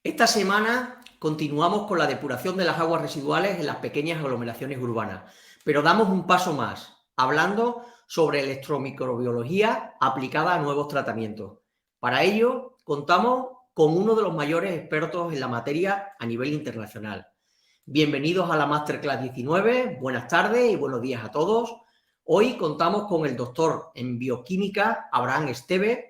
Esta semana continuamos con la depuración de las aguas residuales en las pequeñas aglomeraciones urbanas, pero damos un paso más, hablando sobre electromicrobiología aplicada a nuevos tratamientos. Para ello, contamos con uno de los mayores expertos en la materia a nivel internacional. Bienvenidos a la Masterclass 19, buenas tardes y buenos días a todos. Hoy contamos con el doctor en bioquímica, Abraham Esteve,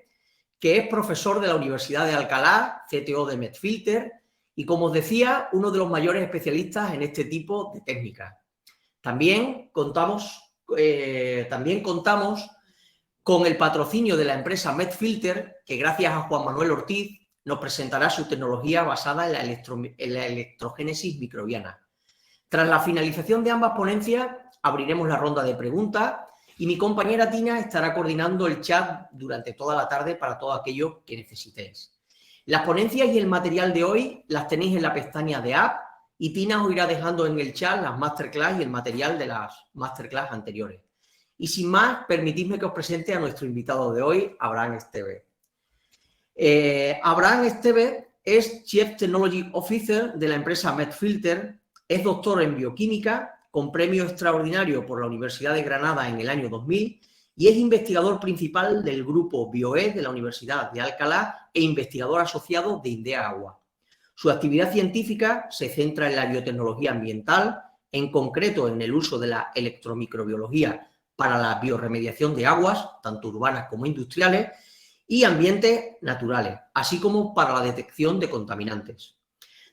que es profesor de la Universidad de Alcalá, CTO de Medfilter, y como os decía, uno de los mayores especialistas en este tipo de técnicas. También contamos con el patrocinio de la empresa Medfilter, que gracias a Juan Manuel Ortiz nos presentará su tecnología basada en la electrogénesis microbiana. Tras la finalización de ambas ponencias, abriremos la ronda de preguntas y mi compañera Tina estará coordinando el chat durante toda la tarde para todo aquello que necesitéis. Las ponencias y el material de hoy las tenéis en la pestaña de App y Tina os irá dejando en el chat las masterclass y el material de las masterclass anteriores. Y sin más, permitidme que os presente a nuestro invitado de hoy, Abraham Esteve. Abraham Esteve es Chief Technology Officer de la empresa Medfilter, es doctor en bioquímica con premio extraordinario por la Universidad de Granada en el año 2000 y es investigador principal del grupo BioE de la Universidad de Alcalá e investigador asociado de INDEA Agua. Su actividad científica se centra en la biotecnología ambiental, en concreto en el uso de la electromicrobiología para la bioremediación de aguas, tanto urbanas como industriales, y ambientes naturales, así como para la detección de contaminantes.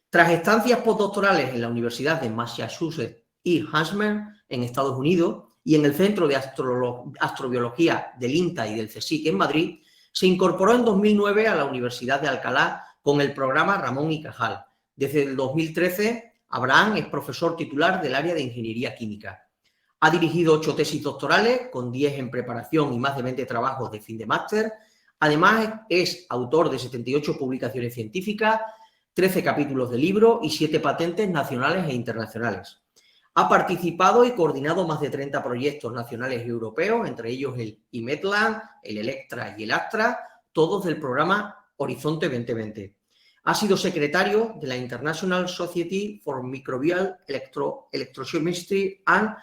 Tras estancias postdoctorales en la Universidad de Massachusetts y Hansmer, en Estados Unidos, y en el Centro de Astrobiología del INTA y del CSIC en Madrid, se incorporó en 2009 a la Universidad de Alcalá con el programa Ramón y Cajal. Desde el 2013, Abraham es profesor titular del área de Ingeniería Química. Ha dirigido 8 tesis doctorales, con 10 en preparación y más de 20 trabajos de fin de máster. Además, es autor de 78 publicaciones científicas, 13 capítulos de libro y 7 patentes nacionales e internacionales. Ha participado y coordinado más de 30 proyectos nacionales y europeos, entre ellos el IMETLAN, el Electra y el ASTRA, todos del programa Horizonte 2020. Ha sido secretario de la International Society for Microbial Electrochemistry and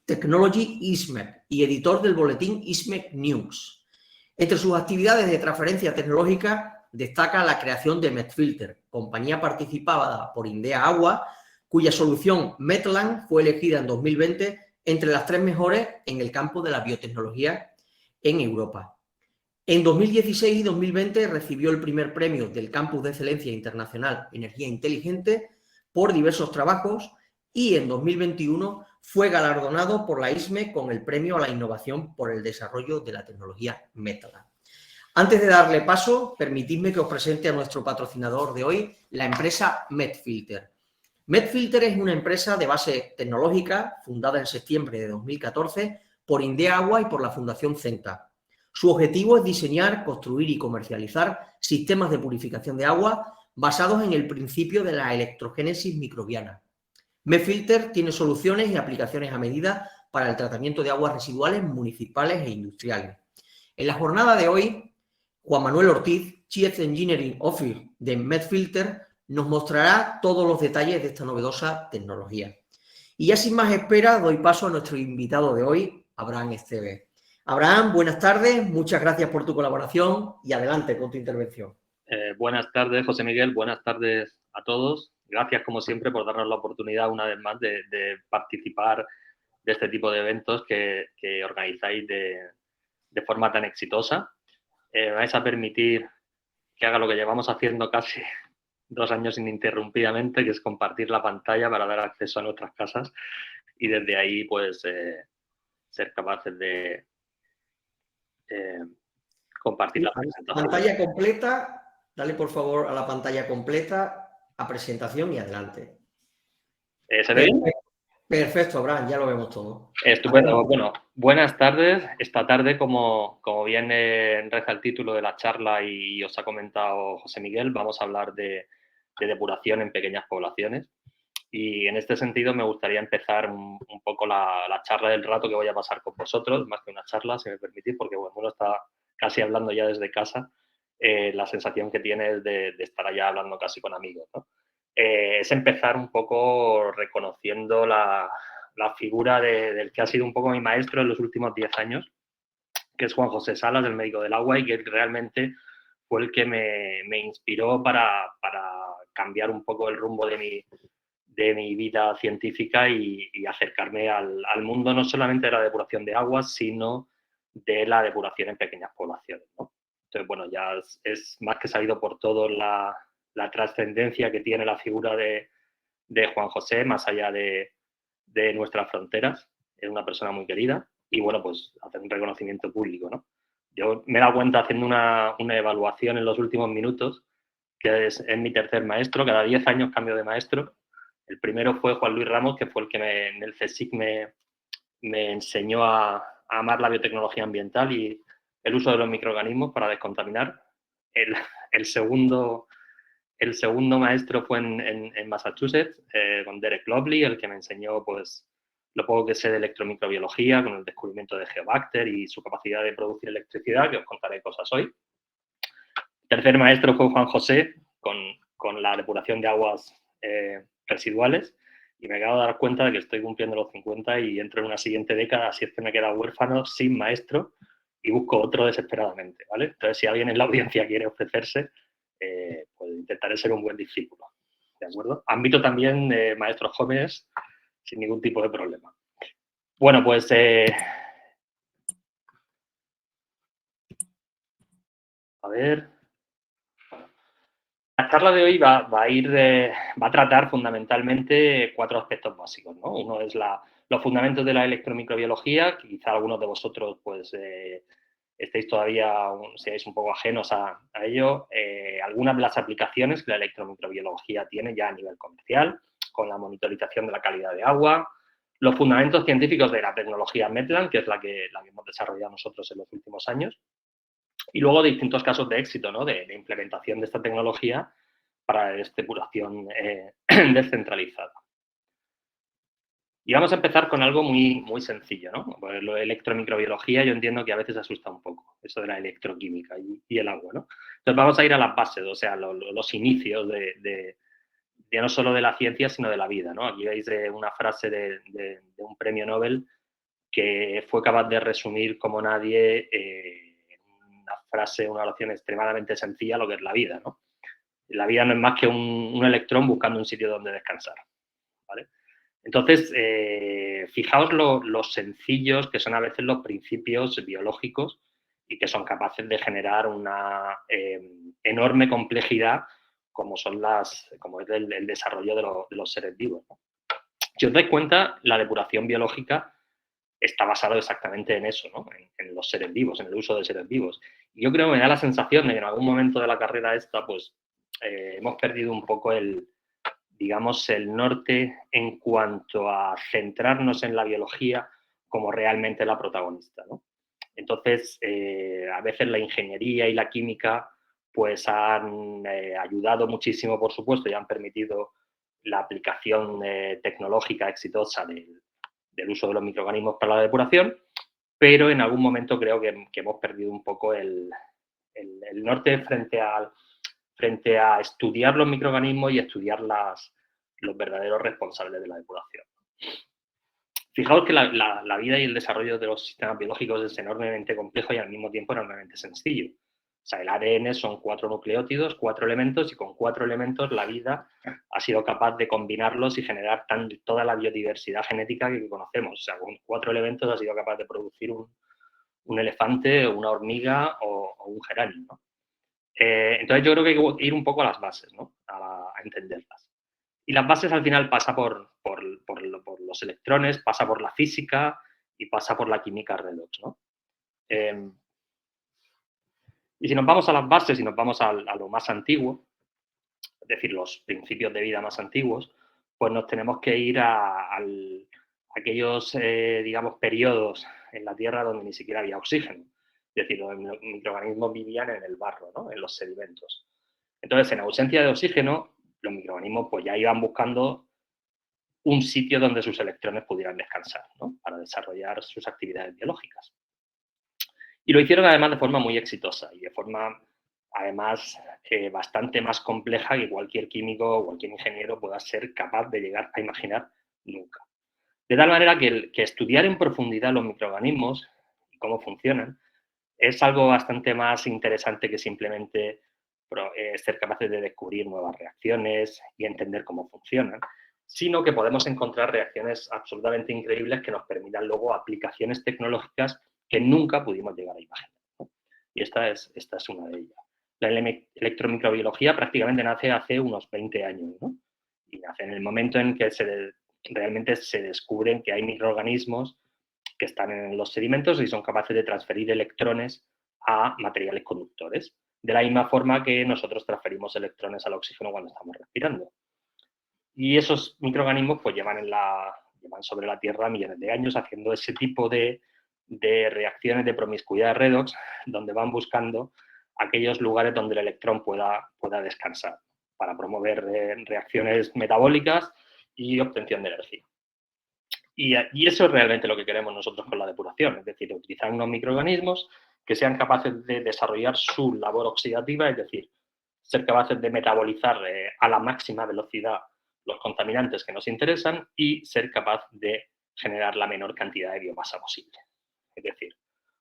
Technology, ISMEC, y editor del boletín ISMEC News. Entre sus actividades de transferencia tecnológica destaca la creación de Medfilter, compañía participada por INDEA Agua, cuya solución Medland fue elegida en 2020 entre las 3 mejores en el campo de la biotecnología en Europa. En 2016 y 2020 recibió el primer premio del Campus de Excelencia Internacional Energía Inteligente por diversos trabajos y en 2021 fue galardonado por la ISME con el premio a la innovación por el desarrollo de la tecnología Medland. Antes de darle paso, permitidme que os presente a nuestro patrocinador de hoy, la empresa Medfilter. Medfilter es una empresa de base tecnológica fundada en septiembre de 2014 por INDEA Agua y por la Fundación CENTA. Su objetivo es diseñar, construir y comercializar sistemas de purificación de agua basados en el principio de la electrogénesis microbiana. Medfilter tiene soluciones y aplicaciones a medida para el tratamiento de aguas residuales municipales e industriales. En la jornada de hoy, Juan Manuel Ortiz, Chief Engineering Officer de Medfilter, nos mostrará todos los detalles de esta novedosa tecnología. Y ya sin más espera, doy paso a nuestro invitado de hoy, Abraham Esteve. Abraham, buenas tardes, muchas gracias por tu colaboración y adelante con tu intervención. Buenas tardes, José Miguel, buenas tardes a todos. Gracias, como siempre, por darnos la oportunidad una vez más de participar de este tipo de eventos que organizáis de forma tan exitosa. Me vais a permitir que haga lo que llevamos haciendo casi 2 años ininterrumpidamente, que es compartir la pantalla para dar acceso a nuestras casas y desde ahí, pues, ser capaces de compartir la presentación. Pantalla completa, dale por favor a la pantalla completa, a presentación y adelante. ¿Se ve bien? Perfecto, Abraham, ya lo vemos todo. Estupendo. Adelante. Bueno, buenas tardes. Esta tarde, como bien reza el título de la charla y os ha comentado José Miguel, vamos a hablar de depuración en pequeñas poblaciones. Y en este sentido me gustaría empezar un poco la charla del rato que voy a pasar con vosotros, más que una charla, si me permitís, porque bueno, uno está casi hablando ya desde casa. la sensación que tienes de estar allá hablando casi con amigos, ¿no? Es empezar un poco reconociendo la figura del que ha sido un poco mi maestro en los últimos 10 años, que es Juan José Salas, el médico del agua, y que realmente fue el que me inspiró para cambiar un poco el rumbo de mi vida científica y acercarme al mundo no solamente de la depuración de aguas, sino de la depuración en pequeñas poblaciones, ¿no? Entonces, bueno, ya es más que sabido por todos la trascendencia que tiene la figura de Juan José, más allá de nuestras fronteras. Es una persona muy querida y, bueno, pues hacer un reconocimiento público, ¿no? Yo me he dado cuenta haciendo una evaluación en los últimos minutos, que es mi tercer maestro, cada 10 años cambio de maestro. El primero fue Juan Luis Ramos, que fue el que en el CSIC me enseñó a amar la biotecnología ambiental y el uso de los microorganismos para descontaminar. El segundo maestro fue en Massachusetts, con Derek Lobley, el que me enseñó pues, lo poco que sé de electromicrobiología, con el descubrimiento de Geobacter y su capacidad de producir electricidad, que os contaré cosas hoy. El tercer maestro fue Juan José, con la depuración de aguas residuales, y me acabo de dar cuenta de que estoy cumpliendo los 50 y entro en una siguiente década, así es que me he quedado huérfano, sin maestro, y busco otro desesperadamente, ¿vale? Entonces, si alguien en la audiencia quiere ofrecerse, pues intentaré ser un buen discípulo, ¿de acuerdo? Admito también maestros jóvenes sin ningún tipo de problema. Bueno, pues a ver. La charla de hoy va a tratar fundamentalmente 4 aspectos básicos, ¿no? Uno es los fundamentos de la electromicrobiología, que quizá algunos de vosotros pues estéis todavía, seáis un poco ajenos a ello. Algunas de las aplicaciones que la electromicrobiología tiene ya a nivel comercial, con la monitorización de la calidad de agua, los fundamentos científicos de la tecnología Medland, que es la que hemos desarrollado nosotros en los últimos años, y luego distintos casos de éxito, ¿no? de implementación de esta tecnología para depuración descentralizada. Y vamos a empezar con algo muy, muy sencillo, ¿no? Pues lo de electromicrobiología yo entiendo que a veces asusta un poco, eso de la electroquímica y el agua, ¿no? Entonces vamos a ir a las bases, o sea, los inicios de no solo de la ciencia, sino de la vida, ¿no? Aquí veis una frase de un premio Nobel que fue capaz de resumir como nadie una frase, una oración extremadamente sencilla, lo que es la vida, ¿no? La vida no es más que un electrón buscando un sitio donde descansar, ¿vale? Entonces, fijaos los sencillos que son a veces los principios biológicos y que son capaces de generar una enorme complejidad como es el desarrollo de los seres vivos, ¿no? Si os dais cuenta, la depuración biológica está basado exactamente en eso, ¿no? En los seres vivos, en el uso de seres vivos. Y yo creo que me da la sensación de que en algún momento de la carrera esta, pues, hemos perdido un poco digamos, el norte en cuanto a centrarnos en la biología como realmente la protagonista, ¿no? Entonces, a veces la ingeniería y la química pues han ayudado muchísimo, por supuesto, y han permitido la aplicación tecnológica exitosa del uso de los microorganismos para la depuración, pero en algún momento creo que hemos perdido un poco el norte frente a estudiar los microorganismos y estudiar los verdaderos responsables de la depuración. Fijaos que la vida y el desarrollo de los sistemas biológicos es enormemente complejo y al mismo tiempo enormemente sencillo. O sea, el ADN son 4 nucleótidos, 4 elementos, y con 4 elementos la vida ha sido capaz de combinarlos y generar toda la biodiversidad genética que conocemos. O sea, con 4 elementos ha sido capaz de producir un elefante, una hormiga o un geranio, ¿no? Entonces yo creo que hay que ir un poco a las bases, ¿no? A entenderlas. Y las bases al final pasa por los electrones, pasa por la física y pasa por la química redox, ¿no? Y si nos vamos a las bases y nos vamos a lo más antiguo, es decir, los principios de vida más antiguos, pues nos tenemos que ir a aquellos, digamos, periodos en la Tierra donde ni siquiera había oxígeno. Es decir, los microorganismos vivían en el barro, ¿no? En los sedimentos. Entonces, en ausencia de oxígeno, los microorganismos pues ya iban buscando un sitio donde sus electrones pudieran descansar, ¿no? Para desarrollar sus actividades biológicas. Y lo hicieron además de forma muy exitosa y de forma además bastante más compleja que cualquier químico o cualquier ingeniero pueda ser capaz de llegar a imaginar nunca. De tal manera que estudiar en profundidad los microorganismos y cómo funcionan es algo bastante más interesante que simplemente ser capaces de descubrir nuevas reacciones y entender cómo funcionan, sino que podemos encontrar reacciones absolutamente increíbles que nos permitan luego aplicaciones tecnológicas que nunca pudimos llegar a imaginar, ¿no? Y esta es una de ellas. La electromicrobiología prácticamente nace hace unos 20 años, ¿no? Y nace en el momento en que realmente se descubren que hay microorganismos que están en los sedimentos y son capaces de transferir electrones a materiales conductores, de la misma forma que nosotros transferimos electrones al oxígeno cuando estamos respirando. Y esos microorganismos pues llevan sobre la Tierra millones de años haciendo ese tipo de reacciones de promiscuidad redox, donde van buscando aquellos lugares donde el electrón pueda descansar para promover reacciones metabólicas y obtención de energía. Y eso es realmente lo que queremos nosotros con la depuración, es decir, utilizar unos microorganismos que sean capaces de desarrollar su labor oxidativa, es decir, ser capaces de metabolizar a la máxima velocidad los contaminantes que nos interesan y ser capaz de generar la menor cantidad de biomasa posible. Es decir,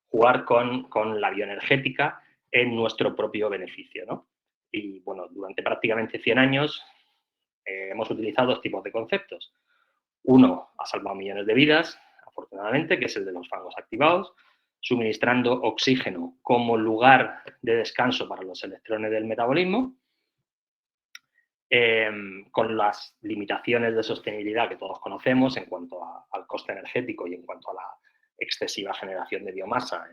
jugar con la bioenergética en nuestro propio beneficio, ¿no? Y bueno, durante prácticamente 100 años hemos utilizado dos tipos de conceptos. Uno ha salvado millones de vidas, afortunadamente, que es el de los fangos activados, suministrando oxígeno como lugar de descanso para los electrones del metabolismo, con las limitaciones de sostenibilidad que todos conocemos en cuanto al coste energético y en cuanto a la excesiva generación de biomasa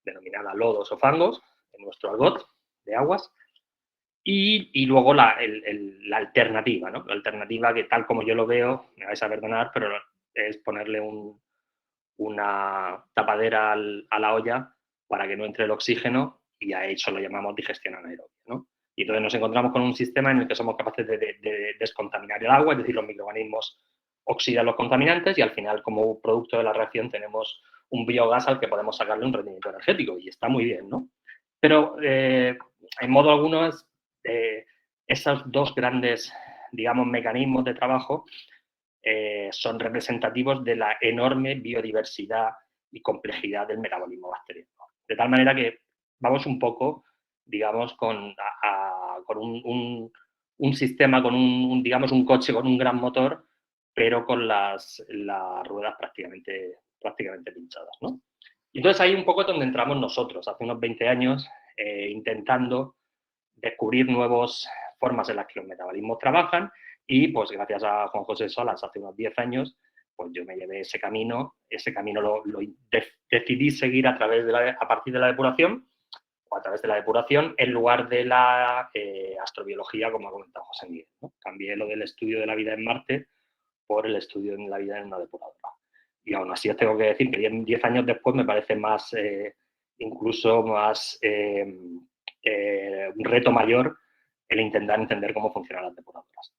denominada lodos o fangos, en nuestro argot de aguas. Y luego la alternativa, ¿no? La alternativa que tal como yo lo veo, me vais a perdonar, pero es ponerle una tapadera a la olla para que no entre el oxígeno y a eso lo llamamos digestión anaerobia, ¿no? Y entonces nos encontramos con un sistema en el que somos capaces de descontaminar el agua, es decir, los microorganismos oxidan los contaminantes y al final como producto de la reacción tenemos un biogás al que podemos sacarle un rendimiento energético y está muy bien, ¿no? Pero en modo alguno esos dos grandes, digamos, mecanismos de trabajo son representativos de la enorme biodiversidad y complejidad del metabolismo bacteriano. De tal manera que vamos un poco, digamos, con un sistema, digamos, un coche con un gran motor, pero con las ruedas prácticamente pinchadas, ¿no? Y entonces ahí un poco es donde entramos nosotros, hace unos 20 años, intentando descubrir nuevas formas en las que los metabolismos trabajan y pues gracias a Juan José Solas hace unos 10 años, pues yo me llevé ese camino lo decidí seguir a partir de la depuración o a través de la depuración en lugar de la astrobiología, como ha comentado José Miguel, ¿no? Cambié lo del estudio de la vida en Marte por el estudio de la vida en una depuradora. Y aún así os tengo que decir que 10 años después me parece más, incluso más, un reto mayor el intentar entender cómo funcionan las depuradoras.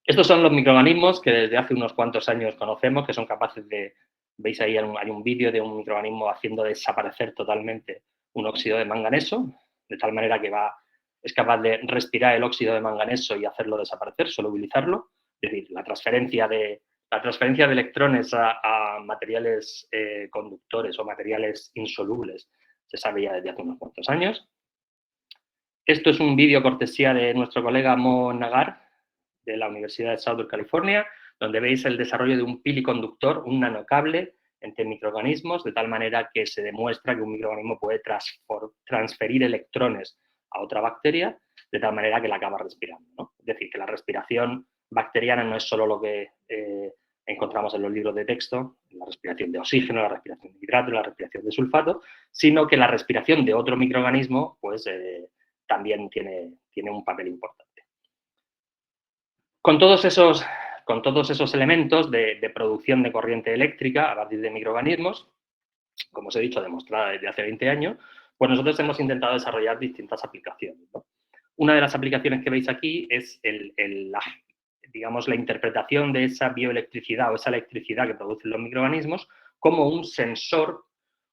Estos son los microorganismos que desde hace unos cuantos años conocemos, que son capaces de, veis ahí hay un vídeo de un microorganismo haciendo desaparecer totalmente un óxido de manganeso, de tal manera que es capaz de respirar el óxido de manganeso y hacerlo desaparecer, solubilizarlo, es decir, la transferencia de electrones a materiales conductores o materiales insolubles se sabe ya desde hace unos cuantos años. Esto es un vídeo cortesía de nuestro colega Mo Nagar, de la Universidad de Southern California, donde veis el desarrollo de un piliconductor, un nanocable entre microorganismos, de tal manera que se demuestra que un microorganismo puede transferir electrones a otra bacteria, de tal manera que la acaba respirando, ¿no? Es decir, que la respiración bacteriana no es solo lo que encontramos en los libros de texto, la respiración de oxígeno, la respiración de hidrato, la respiración de sulfato, sino que la respiración de otro microorganismo pues, también tiene un papel importante. Con todos esos elementos de producción de corriente eléctrica a partir de microorganismos, como os he dicho, demostrada desde hace 20 años, pues nosotros hemos intentado desarrollar distintas aplicaciones, ¿no? Una de las aplicaciones que veis aquí es digamos, la interpretación de esa bioelectricidad o esa electricidad que producen los microorganismos como un sensor,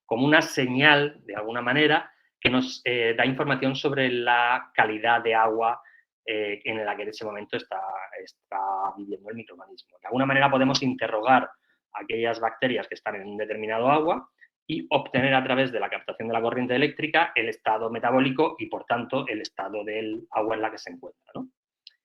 como una señal, de alguna manera, que nos da información sobre la calidad de agua en la que en ese momento está viviendo el microorganismo. De alguna manera podemos interrogar aquellas bacterias que están en un determinado agua y obtener a través de la captación de la corriente eléctrica el estado metabólico y, por tanto, el estado del agua en la que se encuentra, ¿no?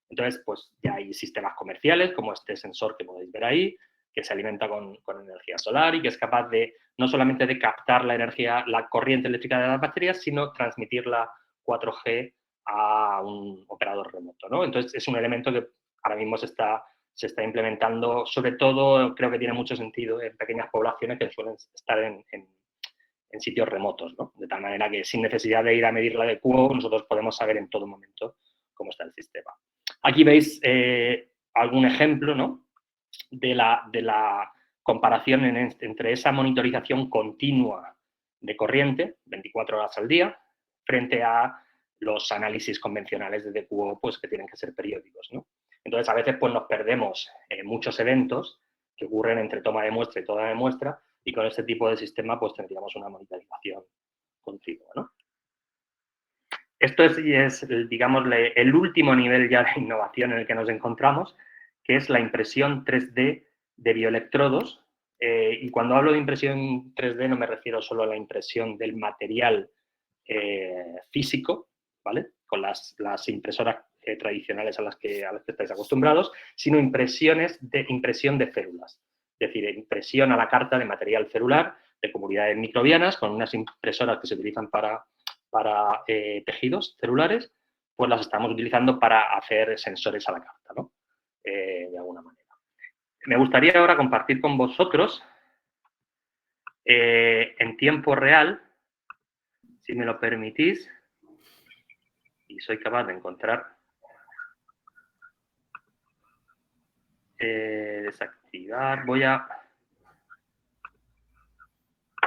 Entonces, pues ya hay sistemas comerciales, como este sensor que podéis ver ahí, que se alimenta con energía solar y que es capaz de, no solamente de captar la energía, la corriente eléctrica de las bacterias, sino transmitirla 4G a un operador remoto, ¿no? Entonces, es un elemento que ahora mismo se está implementando, sobre todo, creo que tiene mucho sentido en pequeñas poblaciones que suelen estar en sitios remotos, ¿no? De tal manera que sin necesidad de ir a medir la de QO, nosotros podemos saber en todo momento cómo está el sistema. Aquí veis algún ejemplo, ¿no?, de la comparación entre esa monitorización continua de corriente, 24 horas al día, frente a los análisis convencionales de DQO, pues, que tienen que ser periódicos, ¿no? Entonces, a veces pues, nos perdemos muchos eventos que ocurren entre toma de muestra y toma de muestra, y con este tipo de sistema pues, tendríamos una monitorización continua, ¿no? Esto es digamos, el último nivel ya de innovación en el que nos encontramos, que es la impresión 3D de bioelectrodos. Y cuando hablo de impresión 3D no me refiero solo a la impresión del material físico, ¿vale?, con las impresoras tradicionales a las que estáis acostumbrados, sino impresión de células. Es decir, impresión a la carta de material celular de comunidades microbianas con unas impresoras que se utilizan para tejidos celulares, pues las estamos utilizando para hacer sensores a la carta, ¿no? De alguna manera. Me gustaría ahora compartir con vosotros en tiempo real, si me lo permitís, y soy capaz de encontrar, desactivar, voy a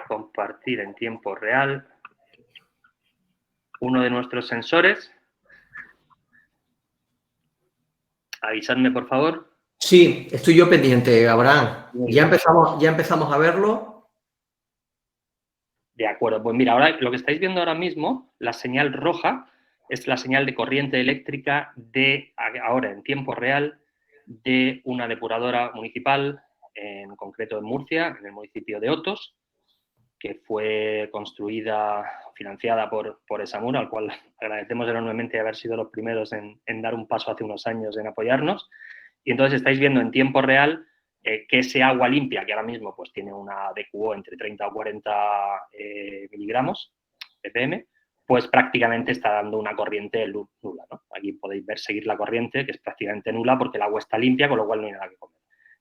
compartir en tiempo real uno de nuestros sensores. Avisadme, por favor. Sí, estoy yo pendiente, Abraham. Ya empezamos a verlo. De acuerdo, pues mira, ahora lo que estáis viendo ahora mismo, la señal roja, es la señal de corriente eléctrica ahora en tiempo real de una depuradora municipal, en concreto en Murcia, en el municipio de Otos, que fue construida, financiada por Esamur, al cual agradecemos enormemente haber sido los primeros en dar un paso hace unos años en apoyarnos. Y entonces estáis viendo en tiempo real que ese agua limpia, que ahora mismo pues, tiene una DQO entre 30 o 40 miligramos ppm, pues prácticamente está dando una corriente nula, ¿no? Aquí podéis ver seguir la corriente, que es prácticamente nula porque el agua está limpia, con lo cual no hay nada que comer.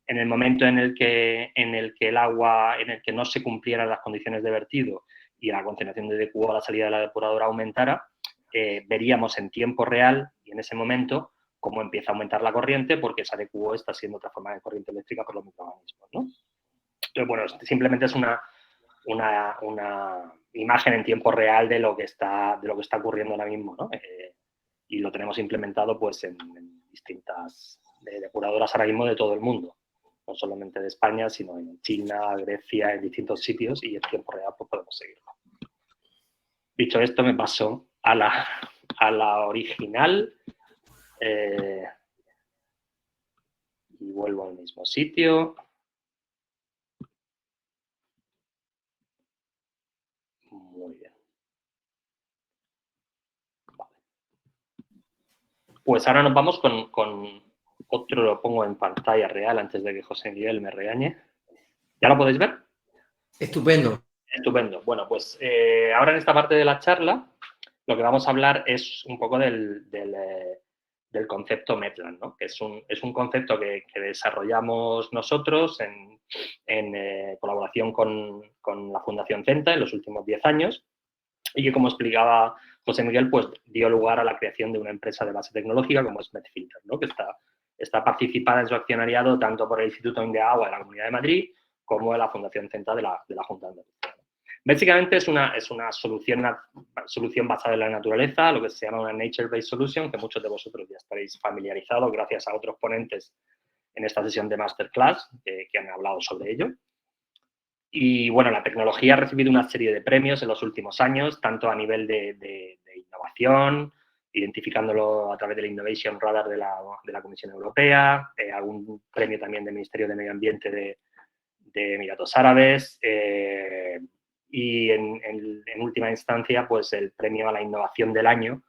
En el momento en el que el agua, en el que no se cumplieran las condiciones de vertido y la concentración de DQO a la salida de la depuradora aumentara, veríamos en tiempo real y en ese momento cómo empieza a aumentar la corriente porque esa DQO está siendo transformada en corriente eléctrica por los microorganismos, ¿no? Entonces, bueno, simplemente es una imagen en tiempo real de lo que está ocurriendo ahora mismo, ¿no? Y lo tenemos implementado pues, en distintas depuradoras ahora mismo de todo el mundo, no solamente de España, sino en China, Grecia, en distintos sitios, y en tiempo real pues, podemos seguirlo. Dicho esto, me paso a la original. Y vuelvo al mismo sitio. Muy bien. Vale. Pues ahora nos vamos con otro, lo pongo en pantalla real antes de que José Miguel me regañe. ¿Ya lo podéis ver? Estupendo. Estupendo. Bueno, pues ahora en esta parte de la charla lo que vamos a hablar es un poco del concepto Metland, ¿no? Que es un concepto que desarrollamos nosotros en colaboración con la Fundación CENTA en los últimos 10 años y que, como explicaba José Miguel, pues dio lugar a la creación de una empresa de base tecnológica como es Medfilter, ¿no? Que está participada en su accionariado tanto por el Instituto de Agua de la Comunidad de Madrid como de la Fundación CENTA de la Junta de Andalucía. Básicamente es una solución basada en la naturaleza, lo que se llama una Nature-Based Solution, que muchos de vosotros ya estaréis familiarizados gracias a otros ponentes en esta sesión de Masterclass que han hablado sobre ello. Y bueno, la tecnología ha recibido una serie de premios en los últimos años, tanto a nivel de innovación, identificándolo a través del Innovation Radar de la Comisión Europea, algún premio también del Ministerio de Medio Ambiente de Emiratos Árabes, y en última instancia, pues el premio a la innovación del año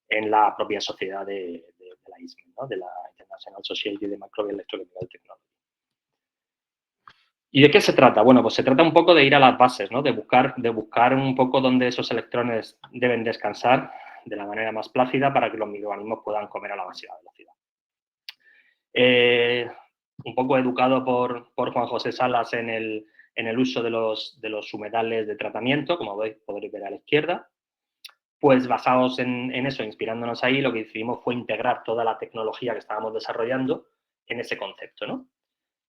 en la propia sociedad de la ISME, ¿no? De la International Society de Microbial Electrochemical Technology. ¿Y de qué se trata? Bueno, pues se trata un poco de ir a las bases, ¿no? De buscar un poco dónde esos electrones deben descansar de la manera más plácida para que los microorganismos puedan comer a la máxima velocidad. Un poco educado por Juan José Salas en el uso de los humedales de tratamiento, como podréis ver a la izquierda, pues basados en eso, inspirándonos ahí, lo que decidimos fue integrar toda la tecnología que estábamos desarrollando en ese concepto, ¿no?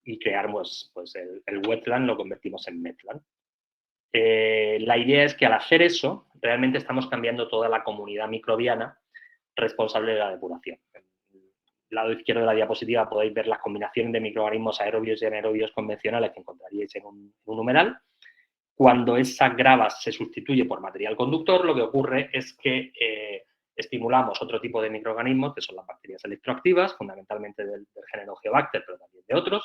Y crear pues el wetland lo convertimos en metland. La idea es que al hacer eso, realmente estamos cambiando toda la comunidad microbiana responsable de la depuración. En el lado izquierdo de la diapositiva podéis ver las combinaciones de microorganismos aerobios y anaerobios convencionales que encontraríais en un humeral. Cuando esa grava se sustituye por material conductor, lo que ocurre es que estimulamos otro tipo de microorganismos, que son las bacterias electroactivas, fundamentalmente del género Geobacter, pero también de otros,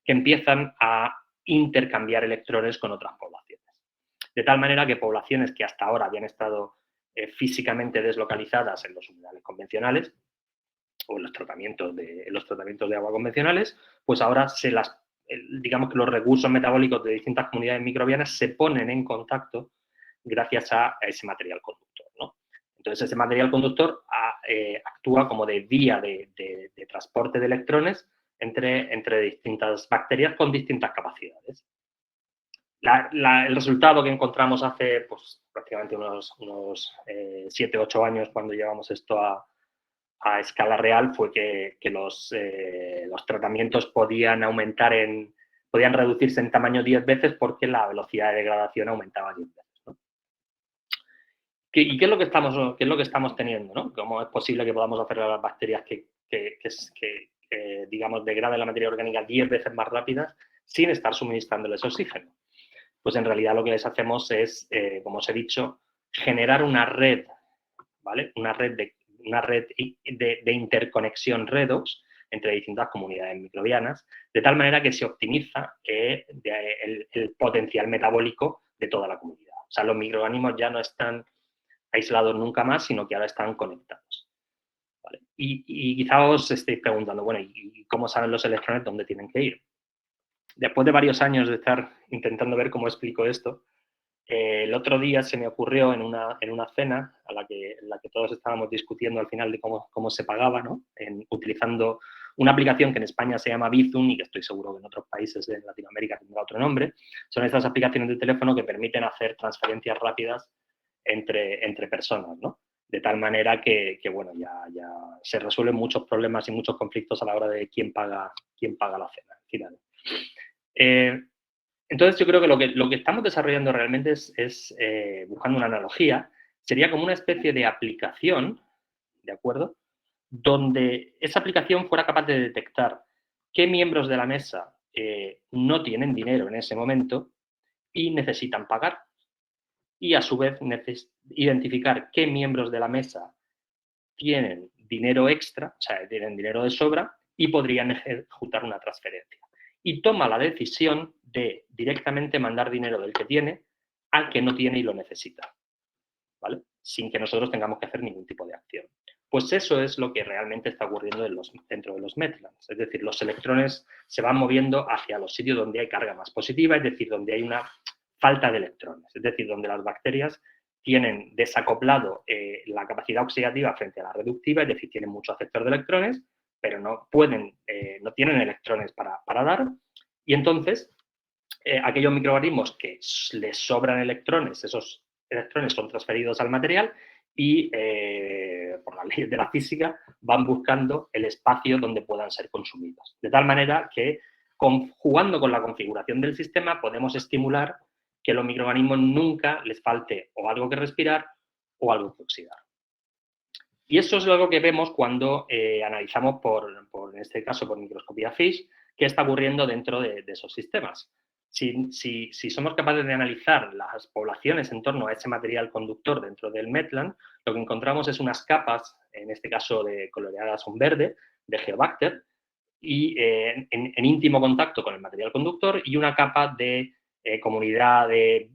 que empiezan a intercambiar electrones con otras poblaciones. De tal manera que poblaciones que hasta ahora habían estado físicamente deslocalizadas en los humedales convencionales o en los tratamientos de agua convencionales, pues ahora digamos que los recursos metabólicos de distintas comunidades microbianas se ponen en contacto gracias a ese material conductor, ¿no? Entonces, ese material conductor actúa como de vía de transporte de electrones entre distintas bacterias con distintas capacidades. El resultado que encontramos hace pues, prácticamente unos 7 u 8 años, cuando llevamos esto a escala real, fue que los tratamientos podían reducirse en tamaño 10 veces porque la velocidad de degradación aumentaba 10 veces, ¿no? ¿Y qué es lo que estamos teniendo, ¿no? ¿Cómo es posible que podamos hacer a las bacterias que digamos, degraden la materia orgánica 10 veces más rápidas sin estar suministrándoles oxígeno? Pues en realidad lo que les hacemos es, como os he dicho, generar una red, ¿vale? Una red de interconexión redox entre distintas comunidades microbianas, de tal manera que se optimiza el potencial metabólico de toda la comunidad. O sea, los microorganismos ya no están aislados nunca más, sino que ahora están conectados. ¿Vale? Y quizá os estéis preguntando, bueno, ¿y cómo saben los electrones dónde tienen que ir? Después de varios años de estar intentando ver cómo explico esto, el otro día se me ocurrió en una cena en la que todos estábamos discutiendo al final de cómo se pagaba, ¿no? Utilizando una aplicación que en España se llama Bizum y que estoy seguro que en otros países de Latinoamérica tendrá otro nombre. Son estas aplicaciones de teléfono que permiten hacer transferencias rápidas entre personas, ¿no? De tal manera que bueno, ya se resuelven muchos problemas y muchos conflictos a la hora de quién paga la cena al final. Entonces, yo creo que lo que estamos desarrollando realmente es buscando una analogía, sería como una especie de aplicación, ¿de acuerdo? Donde esa aplicación fuera capaz de detectar qué miembros de la mesa no tienen dinero en ese momento y necesitan pagar. Y a su vez identificar qué miembros de la mesa tienen dinero extra, o sea, tienen dinero de sobra y podrían ejecutar una transferencia. Y toma la decisión de directamente mandar dinero del que tiene al que no tiene y lo necesita, ¿vale? Sin que nosotros tengamos que hacer ningún tipo de acción. Pues eso es lo que realmente está ocurriendo dentro de los metlands. Es decir, los electrones se van moviendo hacia los sitios donde hay carga más positiva, es decir, donde hay una falta de electrones, es decir, donde las bacterias tienen desacoplado la capacidad oxidativa frente a la reductiva, es decir, tienen mucho aceptor de electrones, pero no tienen electrones para dar, y entonces aquellos microorganismos que les sobran electrones, esos electrones son transferidos al material y por las leyes de la física van buscando el espacio donde puedan ser consumidos. De tal manera que jugando con la configuración del sistema podemos estimular que a los microorganismos nunca les falte o algo que respirar o algo que oxidar. Y eso es algo que vemos cuando analizamos, en este caso, por microscopía FISH, qué está ocurriendo dentro de esos sistemas. Si somos capaces de analizar las poblaciones en torno a ese material conductor dentro del Metland, lo que encontramos es unas capas, en este caso coloreadas con verde, de Geobacter, y en íntimo contacto con el material conductor, y una capa de comunidad de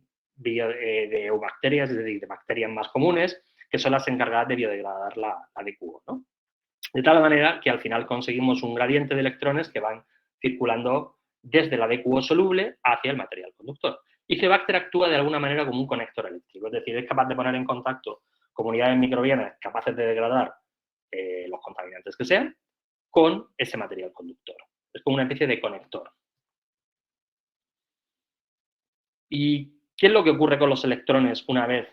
eubacterias, es decir, de bacterias más comunes, que son las encargadas de biodegradar la DQO, ¿no? De tal manera que al final conseguimos un gradiente de electrones que van circulando desde la DQO soluble hacia el material conductor. Y Geobacter actúa de alguna manera como un conector eléctrico, es decir, es capaz de poner en contacto comunidades microbianas capaces de degradar los contaminantes que sean con ese material conductor. Es como una especie de conector. ¿Y qué es lo que ocurre con los electrones una vez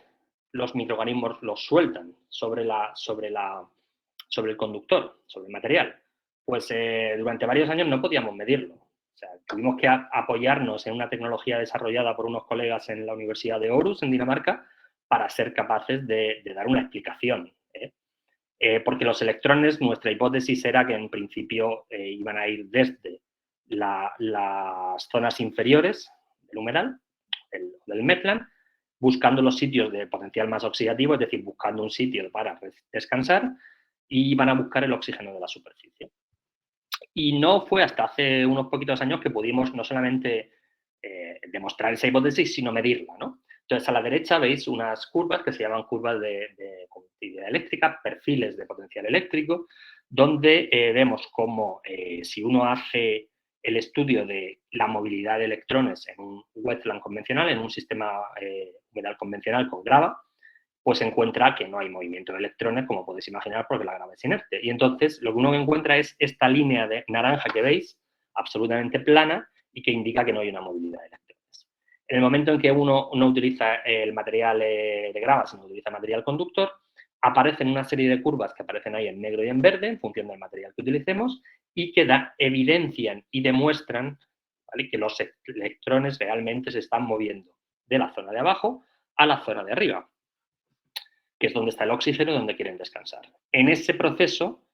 los microorganismos los sueltan sobre el conductor, sobre el material? Pues durante varios años no podíamos medirlo. O sea, tuvimos que apoyarnos en una tecnología desarrollada por unos colegas en la Universidad de Aarhus, en Dinamarca, para ser capaces de dar una explicación. Porque los electrones, nuestra hipótesis era que en principio iban a ir desde las zonas inferiores del humeral, del Metland, buscando los sitios de potencial más oxidativo, es decir, buscando un sitio para descansar, y van a buscar el oxígeno de la superficie. Y no fue hasta hace unos poquitos años que pudimos no solamente demostrar esa hipótesis, sino medirla, ¿no? Entonces, a la derecha veis unas curvas que se llaman curvas de conductividad eléctrica, perfiles de potencial eléctrico, donde vemos cómo si uno hace el estudio de la movilidad de electrones en un wetland convencional, en un sistema humedal convencional con grava, pues encuentra que no hay movimiento de electrones, como podéis imaginar, porque la grava es inerte. Y entonces lo que uno encuentra es esta línea de naranja que veis, absolutamente plana, y que indica que no hay una movilidad de electrones. En el momento en que uno no utiliza el material de grava, sino utiliza material conductor, aparecen una serie de curvas que aparecen ahí en negro y en verde, en función del material que utilicemos, y que evidencian y demuestran, ¿vale?, que los electrones realmente se están moviendo de la zona de abajo a la zona de arriba, que es donde está el oxígeno y donde quieren descansar. En ese proceso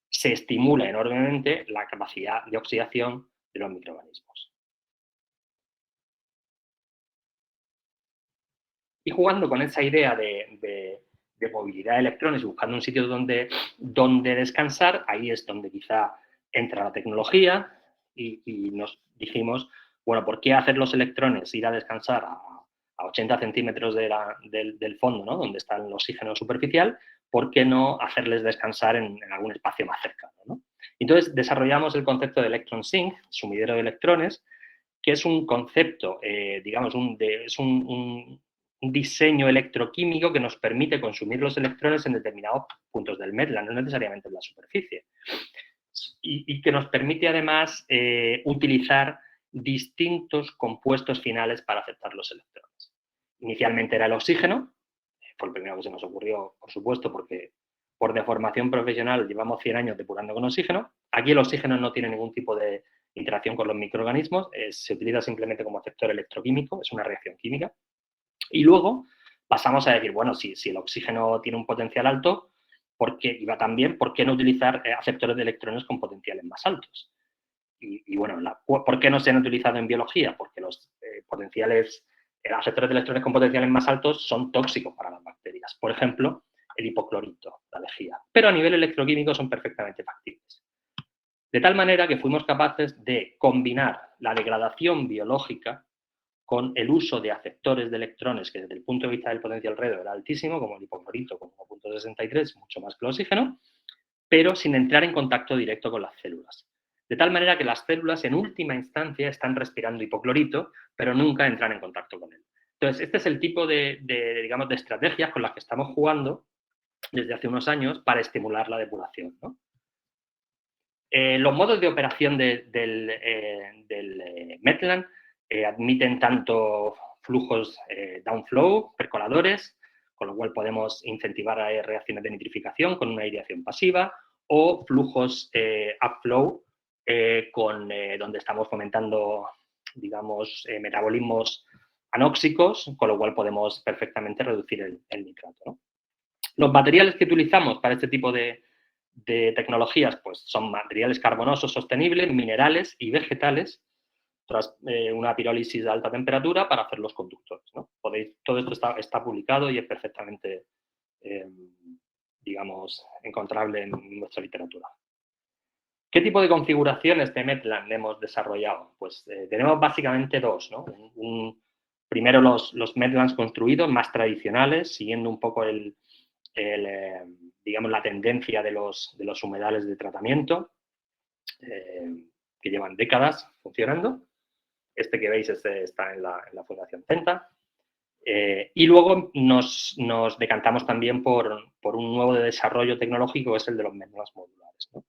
se estimula enormemente la capacidad de oxidación de los microorganismos. Y jugando con esa idea de movilidad de electrones y buscando un sitio donde descansar, ahí es donde quizá entra la tecnología y nos dijimos, bueno, ¿por qué hacer los electrones ir a descansar a 80 centímetros del fondo, ¿no?, donde está el oxígeno superficial? ¿Por qué no hacerles descansar en algún espacio más cercano, ¿no? Entonces desarrollamos el concepto de electron sink, sumidero de electrones, que es un concepto, digamos, es un diseño electroquímico que nos permite consumir los electrones en determinados puntos del Metland, no necesariamente en la superficie. Y que nos permite además utilizar distintos compuestos finales para aceptar los electrones. Inicialmente era el oxígeno, fue el primero que se nos ocurrió, por supuesto, porque por deformación profesional llevamos 100 años depurando con oxígeno. Aquí el oxígeno no tiene ningún tipo de interacción con los microorganismos, se utiliza simplemente como aceptor electroquímico, es una reacción química. Y luego pasamos a decir, bueno, si el oxígeno tiene un potencial alto, ¿por qué no utilizar aceptores de electrones con potenciales más altos? Y bueno, ¿por qué no se han utilizado en biología? Porque los aceptores de electrones con potenciales más altos son tóxicos para las bacterias. Por ejemplo, el hipoclorito, la lejía. Pero a nivel electroquímico son perfectamente factibles. De tal manera que fuimos capaces de combinar la degradación biológica con el uso de aceptores de electrones que desde el punto de vista del potencial alrededor era altísimo, como el hipoclorito con 1.63, mucho más que el oxígeno, pero sin entrar en contacto directo con las células. De tal manera que las células en última instancia están respirando hipoclorito, pero nunca entran en contacto con él. Entonces, este es el tipo digamos, de estrategias con las que estamos jugando desde hace unos años para estimular la depuración, ¿no? Los modos de operación del Metland admiten tanto flujos downflow, percoladores, con lo cual podemos incentivar reacciones de nitrificación con una aireación pasiva, o flujos upflow, donde estamos fomentando, digamos, metabolismos anóxicos, con lo cual podemos perfectamente reducir el nitrato, ¿no? Los materiales que utilizamos para este tipo de tecnologías, pues son materiales carbonosos sostenibles, minerales y vegetales, una pirólisis de alta temperatura para hacer los conductores, ¿no? Todo esto está publicado y es perfectamente, digamos, encontrable en nuestra literatura. ¿Qué tipo de configuraciones de Metland hemos desarrollado? Pues tenemos básicamente dos, ¿no? Primero los Metlands construidos más tradicionales, siguiendo un poco digamos, la tendencia de los humedales de tratamiento, que llevan décadas funcionando. Este que veis está en la Fundación Centa. Y luego nos decantamos también por un nuevo desarrollo tecnológico, que es el de los Metlands modulares, ¿no?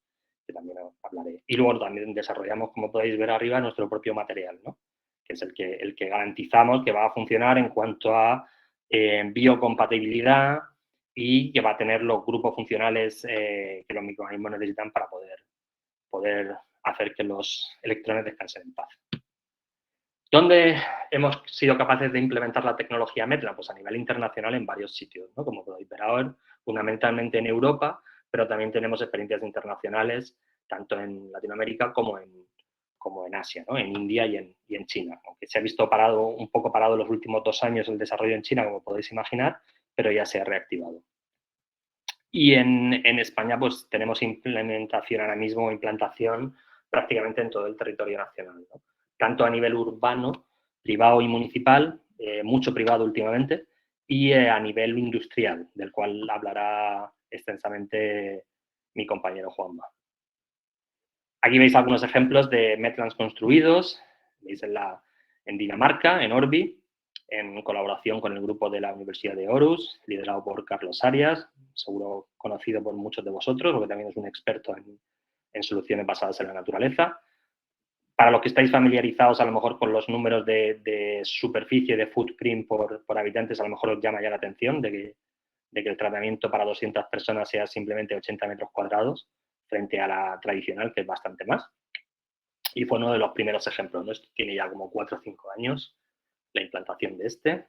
Que también hablaré. Y luego también desarrollamos, como podéis ver arriba, nuestro propio material, ¿no? Que es el que garantizamos que va a funcionar en cuanto a biocompatibilidad y que va a tener los grupos funcionales que los microorganismos necesitan para poder hacer que los electrones descansen en paz. ¿Dónde hemos sido capaces de implementar la tecnología Metland? Pues a nivel internacional en varios sitios, ¿no? Como podéis ver ahora, fundamentalmente en Europa, pero también tenemos experiencias internacionales tanto en Latinoamérica como en Asia, ¿no? En India y en China. Aunque se ha visto un poco parado los últimos 2 años el desarrollo en China, como podéis imaginar, pero ya se ha reactivado. Y en España pues tenemos implementación ahora mismo, implantación prácticamente en todo el territorio nacional, ¿no? Tanto a nivel urbano, privado y municipal, mucho privado últimamente, y a nivel industrial, del cual hablará extensamente mi compañero Juanma. Aquí veis algunos ejemplos de Metlands construidos, veis en Dinamarca, en Orbi, en colaboración con el grupo de la Universidad de Aarhus, liderado por Carlos Arias, seguro conocido por muchos de vosotros, porque también es un experto en soluciones basadas en la naturaleza. Para los que estáis familiarizados a lo mejor con los números de superficie, de footprint por habitantes, a lo mejor os llama ya la atención de que el tratamiento para 200 personas sea simplemente 80 metros cuadrados, frente a la tradicional, que es bastante más. Y fue uno de los primeros ejemplos, ¿no? Esto tiene ya como 4 o 5 años, la implantación de este.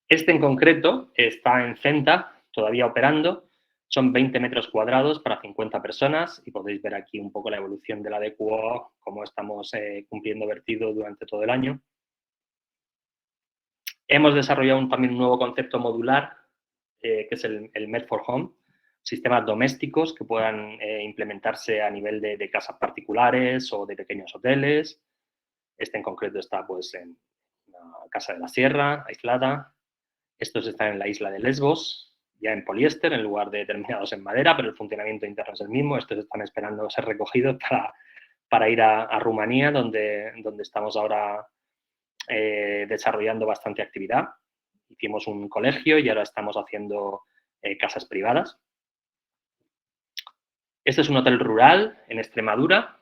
Este en concreto está en Centa, todavía operando. Son 20 metros cuadrados para 50 personas y podéis ver aquí un poco la evolución de la DQO, cómo estamos cumpliendo vertido durante todo el año. Hemos desarrollado también un nuevo concepto modular, que es el Met for Home, sistemas domésticos que puedan implementarse a nivel de casas particulares o de pequeños hoteles. Este en concreto está pues en una casa de la sierra, aislada. Estos están en la isla de Lesbos, ya en poliéster, en lugar de terminados en madera, pero el funcionamiento interno es el mismo. Estos están esperando ser recogidos para ir a Rumanía, donde estamos ahora desarrollando bastante actividad. Hicimos un colegio y ahora estamos haciendo casas privadas. Este es un hotel rural en Extremadura,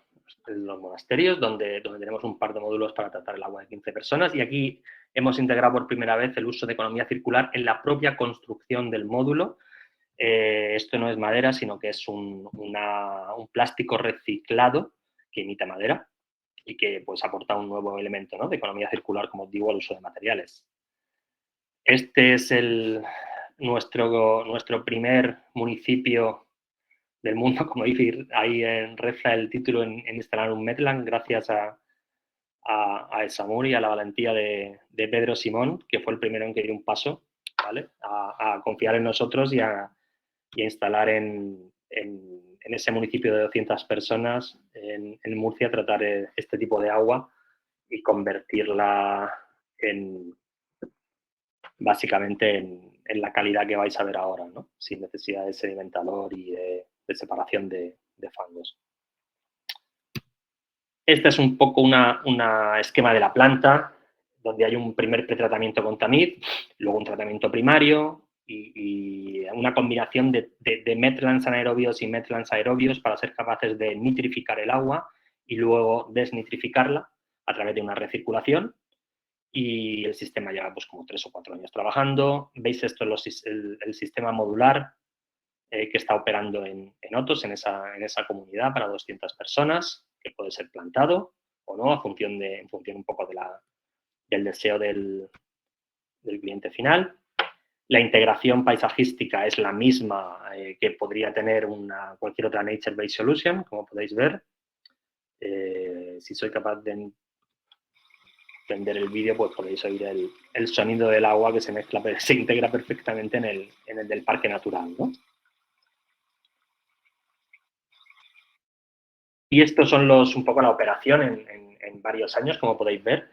en los monasterios, donde tenemos un par de módulos para tratar el agua de 15 personas. Y aquí hemos integrado por primera vez el uso de economía circular en la propia construcción del módulo. Esto no es madera, sino que es un plástico reciclado que imita madera y que pues aporta un nuevo elemento, ¿no?, de economía circular, como os digo, al uso de materiales. Este es nuestro primer municipio del mundo, como dice ahí en Refla el título, en instalar un Metland, gracias a Esamur y a la valentía de Pedro Simón, que fue el primero en que dio un paso, ¿vale?, a confiar en nosotros y a instalar en ese municipio de 200 personas en Murcia, tratar este tipo de agua y convertirla básicamente en la calidad que vais a ver ahora, ¿no?, sin necesidad de sedimentador y de separación de fangos. Este es un poco un esquema de la planta, donde hay un primer pretratamiento con tamiz, luego un tratamiento primario y una combinación de Metlands anaerobios y Metlands aerobios para ser capaces de nitrificar el agua y luego desnitrificarla a través de una recirculación. Y el sistema lleva pues como 3 o 4 años trabajando. Veis esto es el sistema modular que está operando en Otos, en esa comunidad para 200 personas, que puede ser plantado o no, en función un poco del deseo del cliente final. La integración paisajística es la misma que podría tener cualquier otra nature-based solution, como podéis ver. Si soy capaz de prender el vídeo, pues podéis oír el sonido del agua que se integra perfectamente en el del parque natural, ¿no? Y estos son un poco la operación en varios años, como podéis ver.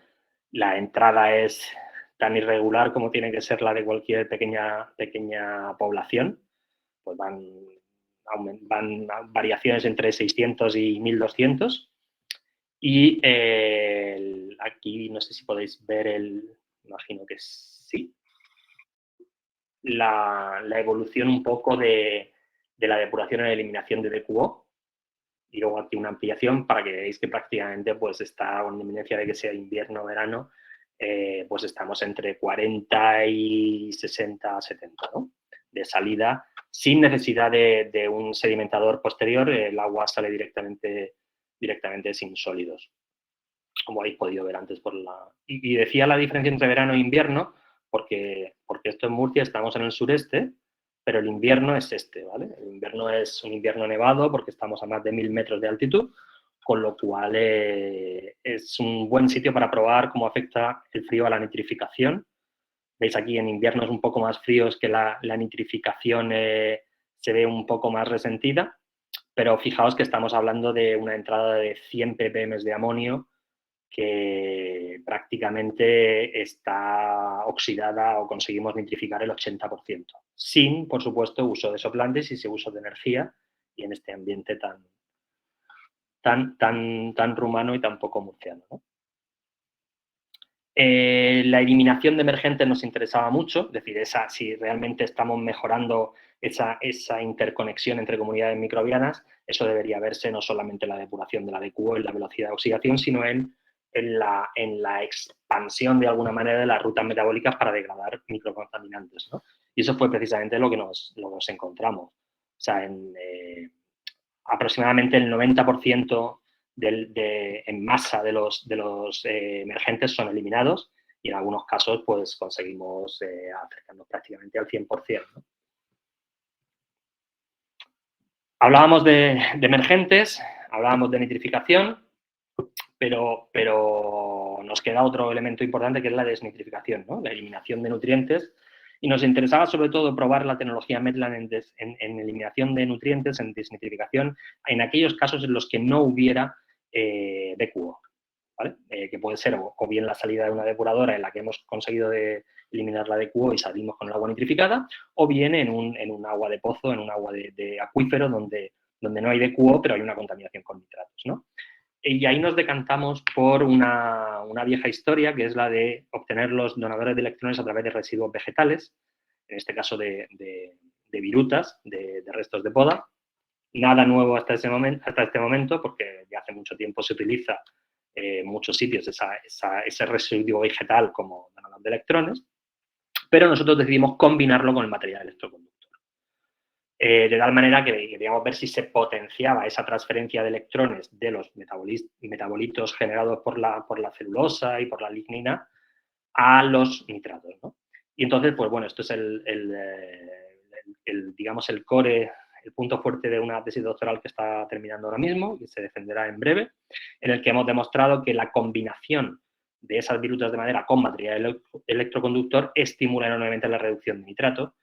La entrada es tan irregular como tiene que ser la de cualquier pequeña población. Pues van variaciones entre 600 y 1200. Y aquí no sé si podéis ver imagino que sí, la evolución un poco de la depuración y la eliminación de DQO. Y luego aquí una ampliación para que veáis que prácticamente pues está, con independencia de que sea invierno o verano, pues estamos entre 40 y 60, 70, ¿no? De salida, sin necesidad de un sedimentador posterior, el agua sale directamente sin sólidos, como habéis podido ver antes por la... Y decía la diferencia entre verano e invierno, porque esto en Murcia estamos en el sureste, pero el invierno es este, ¿vale? El invierno es un invierno nevado porque estamos a más de 1000 metros de altitud, con lo cual es un buen sitio para probar cómo afecta el frío a la nitrificación. Veis aquí en inviernos un poco más fríos que la nitrificación se ve un poco más resentida, pero fijaos que estamos hablando de una entrada de 100 ppm de amonio que prácticamente está oxidada o conseguimos nitrificar el 80%, sin, por supuesto, uso de soplantes y sin uso de energía y en este ambiente tan rumano y tan poco murciano, ¿no? La eliminación de emergentes nos interesaba mucho, es decir, si realmente estamos mejorando esa interconexión entre comunidades microbianas, eso debería verse no solamente en la depuración de la DQO, en la velocidad de oxidación, sino en la expansión de alguna manera de las rutas metabólicas para degradar microcontaminantes, ¿no? Y eso fue precisamente lo que nos encontramos. O sea, aproximadamente el 90% en masa de los emergentes son eliminados y en algunos casos pues conseguimos acercarnos prácticamente al 100%, ¿no? Hablábamos de emergentes, hablábamos de nitrificación, pero nos queda otro elemento importante que es la desnitrificación, ¿no? La eliminación de nutrientes. Y nos interesaba sobre todo probar la tecnología Metlan en eliminación de nutrientes, en desnitrificación, en aquellos casos en los que no hubiera DQO, ¿vale? Que puede ser o bien la salida de una depuradora en la que hemos conseguido eliminar la DQO y salimos con el agua nitrificada, o bien en un agua de pozo, en un agua de acuífero donde no hay DQO, pero hay una contaminación con nitratos, ¿no? Y ahí nos decantamos por una vieja historia, que es la de obtener los donadores de electrones a través de residuos vegetales, en este caso de virutas, de restos de poda. Nada nuevo hasta este momento, porque ya hace mucho tiempo se utiliza en muchos sitios ese residuo vegetal como donador de electrones, pero nosotros decidimos combinarlo con el material electroconductor. De tal manera que queríamos ver si se potenciaba esa transferencia de electrones de los metabolitos generados por la celulosa y por la lignina a los nitratos, ¿no? Y entonces, pues bueno, esto es digamos, el core, el punto fuerte de una tesis doctoral que está terminando ahora mismo, que se defenderá en breve, en el que hemos demostrado que la combinación de esas virutas de madera con material electroconductor estimula enormemente la reducción de nitrato,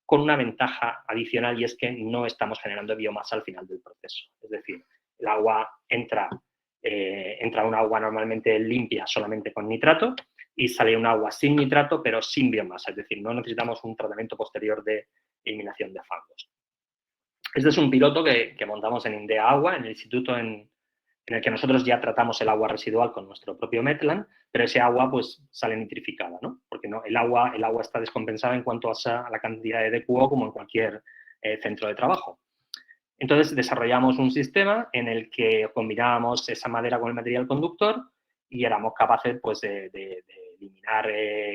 con una ventaja adicional y es que no estamos generando biomasa al final del proceso. Es decir, el agua entra un agua normalmente limpia solamente con nitrato y sale un agua sin nitrato pero sin biomasa. Es decir, no necesitamos un tratamiento posterior de eliminación de fangos. Este es un piloto que montamos en Indea Agua, en el instituto en el que nosotros ya tratamos el agua residual con nuestro propio Metlan, pero ese agua pues sale nitrificada, ¿no? Porque no, el agua está descompensada en cuanto a la cantidad de DQO como en cualquier centro de trabajo. Entonces desarrollamos un sistema en el que combinábamos esa madera con el material conductor y éramos capaces pues, de eliminar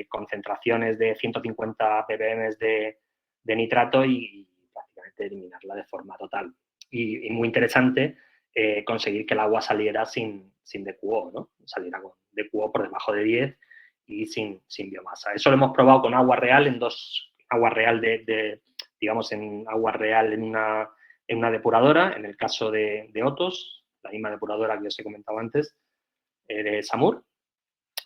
concentraciones de 150 ppm de nitrato y prácticamente eliminarla de forma total. Y muy interesante conseguir que el agua saliera sin DQO, ¿no? Saliera con DQO por debajo de 10 y sin biomasa. Eso lo hemos probado con agua real agua real digamos, en agua real en una depuradora, en el caso de Otos, la misma depuradora que os he comentado antes, de Samur,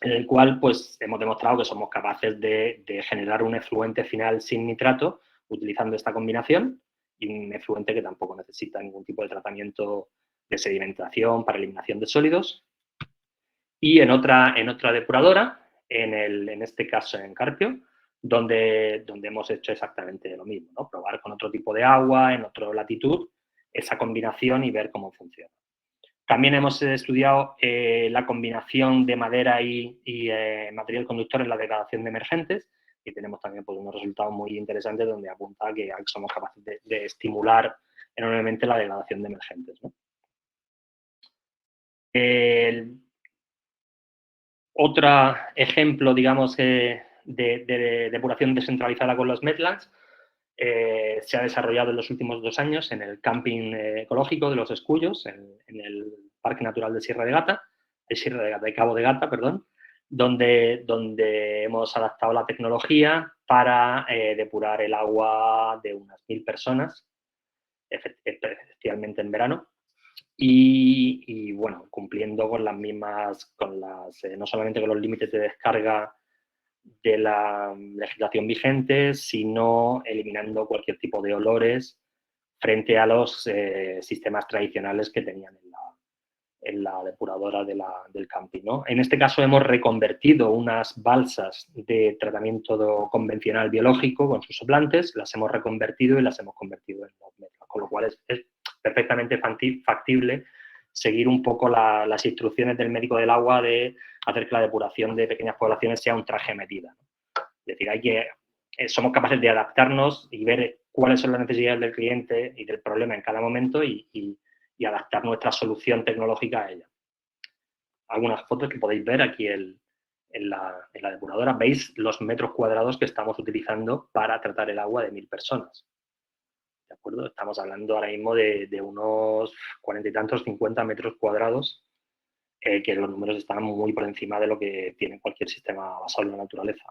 en el cual pues, hemos demostrado que somos capaces de generar un efluente final sin nitrato utilizando esta combinación y un efluente que tampoco necesita ningún tipo de tratamiento de sedimentación para eliminación de sólidos. Y en otra depuradora, en este caso en Carpio, donde hemos hecho exactamente lo mismo, ¿no? Probar con otro tipo de agua, en otra latitud, esa combinación y ver cómo funciona. También hemos estudiado la combinación de madera y material conductor en la degradación de emergentes y tenemos también pues, unos resultados muy interesantes donde apunta que somos capaces de estimular enormemente la degradación de emergentes, ¿no? Otro ejemplo, digamos, de depuración descentralizada con los Metlands se ha desarrollado en los últimos 2 años en el camping ecológico de Los Escullos, en el Parque Natural de de Cabo de Gata, perdón, donde hemos adaptado la tecnología para depurar el agua de unas 1000 personas, especialmente en verano. Y bueno, cumpliendo con las mismas, no solamente con los límites de descarga de la legislación vigente, sino eliminando cualquier tipo de olores frente a los sistemas tradicionales que tenían en la depuradora del camping, ¿no? En este caso hemos reconvertido unas balsas de tratamiento convencional biológico con sus soplantes, las hemos reconvertido y las hemos convertido en los metros, con lo cual es perfectamente factible seguir un poco las instrucciones del médico del agua de hacer que la depuración de pequeñas poblaciones sea un traje a medida, ¿no? Es decir, somos capaces de adaptarnos y ver cuáles son las necesidades del cliente y del problema en cada momento y adaptar nuestra solución tecnológica a ella. Algunas fotos que podéis ver aquí en la depuradora. Veis los metros cuadrados que estamos utilizando para tratar el agua de 1000 personas. ¿De acuerdo? Estamos hablando ahora mismo de unos 40 y tantos, 50 metros cuadrados, que los números están muy por encima de lo que tiene cualquier sistema basado en la naturaleza.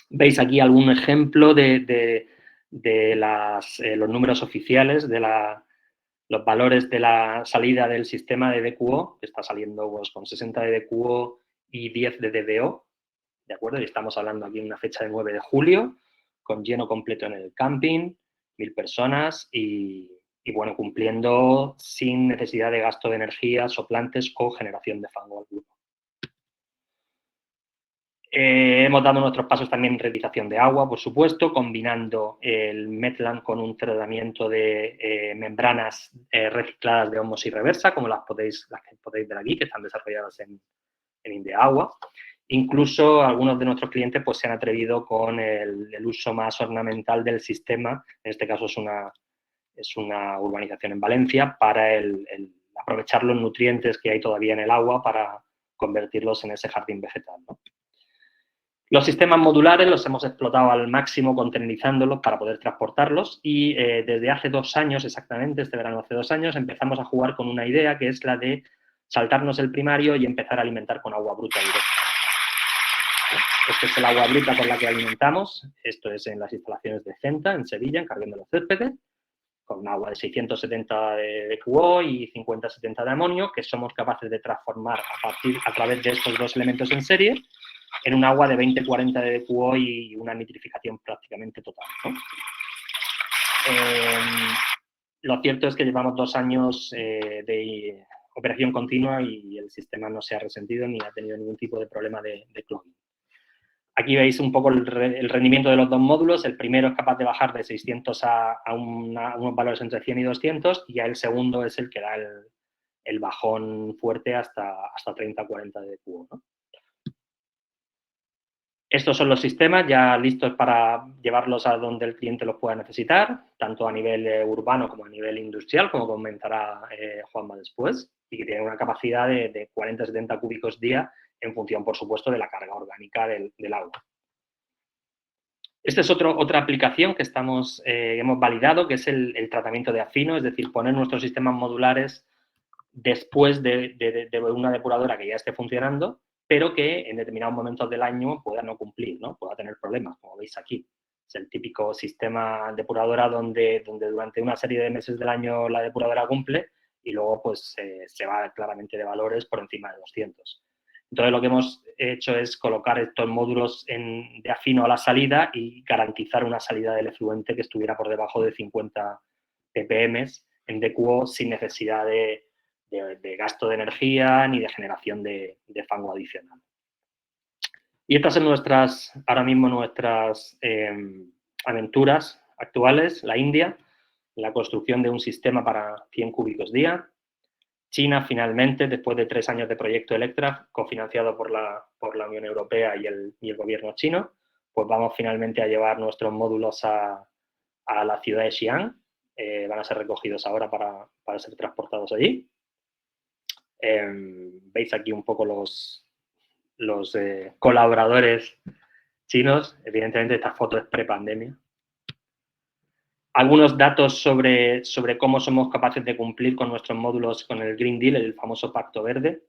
Veis aquí algún ejemplo de los números oficiales de los valores de la salida del sistema de DQO, que está saliendo pues, con 60 de DQO y 10 de DBO, ¿de acuerdo? Y estamos hablando aquí de una fecha de 9 de julio, con lleno completo en el camping, 1000 personas y bueno, cumpliendo sin necesidad de gasto de energía, soplantes o generación de fango alguno. Hemos dado nuestros pasos también en reutilización de agua, por supuesto, combinando el Metland con un tratamiento de membranas recicladas de ósmosis reversa, como las que podéis ver aquí, que están desarrolladas en Indeagua. Incluso algunos de nuestros clientes pues, se han atrevido con el uso más ornamental del sistema, en este caso es una urbanización en Valencia, para aprovechar los nutrientes que hay todavía en el agua para convertirlos en ese jardín vegetal, ¿no? Los sistemas modulares los hemos explotado al máximo containerizándolos para poder transportarlos y desde hace 2 años, exactamente, este verano hace 2 años, empezamos a jugar con una idea que es la de saltarnos el primario y empezar a alimentar con agua bruta directa. Este es el agua bruta con la que alimentamos, esto es en las instalaciones de Centa, en Sevilla, en Carrión de los Céspedes, con agua de 670 de QO y 50-70 de amonio, que somos capaces de transformar a través de estos 2 elementos en serie en un agua de 20-40 de DQO y una nitrificación prácticamente total, ¿no? Lo cierto es que llevamos 2 años de operación continua y el sistema no se ha resentido ni ha tenido ningún tipo de problema de clogging. Aquí veis un poco el rendimiento de los 2 módulos. El primero es capaz de bajar de 600 a unos valores entre 100 y 200 y ya el segundo es el que da el bajón fuerte hasta 30-40 de DQO, ¿no? Estos son los sistemas ya listos para llevarlos a donde el cliente los pueda necesitar, tanto a nivel urbano como a nivel industrial, como comentará Juanma después, y que tienen una capacidad de 40-70 cúbicos día en función, por supuesto, de la carga orgánica del agua. Esta es otra aplicación que hemos validado, que es el tratamiento de afino, es decir, poner nuestros sistemas modulares después de una depuradora que ya esté funcionando, pero que en determinados momentos del año pueda no cumplir, ¿no? Pueda tener problemas, como veis aquí. Es el típico sistema depuradora donde durante una serie de meses del año la depuradora cumple y luego pues se va claramente de valores por encima de 200. Entonces, lo que hemos hecho es colocar estos módulos de afino a la salida y garantizar una salida del efluente que estuviera por debajo de 50 ppm en DQO sin necesidad de gasto de energía ni de generación de fango adicional. Y estas son ahora mismo nuestras aventuras actuales. La India, la construcción de un sistema para 100 cúbicos día. China, finalmente, después de 3 años de proyecto Electra, cofinanciado por la Unión Europea y el gobierno chino, pues vamos finalmente a llevar nuestros módulos a la ciudad de Xi'an. Van a ser recogidos ahora para ser transportados allí. Veis aquí un poco los colaboradores chinos. Evidentemente, esta foto es prepandemia. Algunos datos sobre cómo somos capaces de cumplir con nuestros módulos con el Green Deal, el famoso Pacto Verde,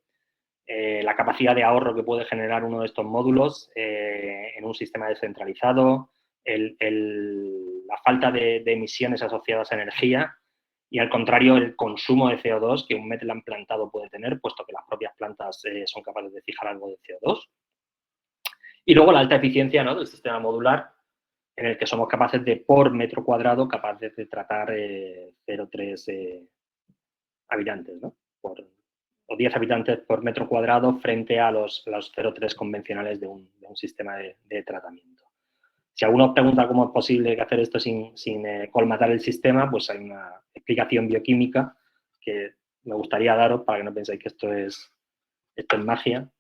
la capacidad de ahorro que puede generar uno de estos módulos en un sistema descentralizado, la falta de emisiones asociadas a energía y, al contrario, el consumo de CO2 que un Metlan plantado puede tener, puesto que las propias plantas son capaces de fijar algo de CO2. Y luego la alta eficiencia, ¿no?, del sistema modular, en el que somos capaces de, por metro cuadrado, capaces de tratar 0,3 habitantes, ¿no? O 10 habitantes por metro cuadrado frente a los 0,3 convencionales de un sistema de tratamiento. Si alguno os pregunta cómo es posible hacer esto sin colmatar el sistema, pues hay una explicación bioquímica que me gustaría daros para que no penséis que esto es magia,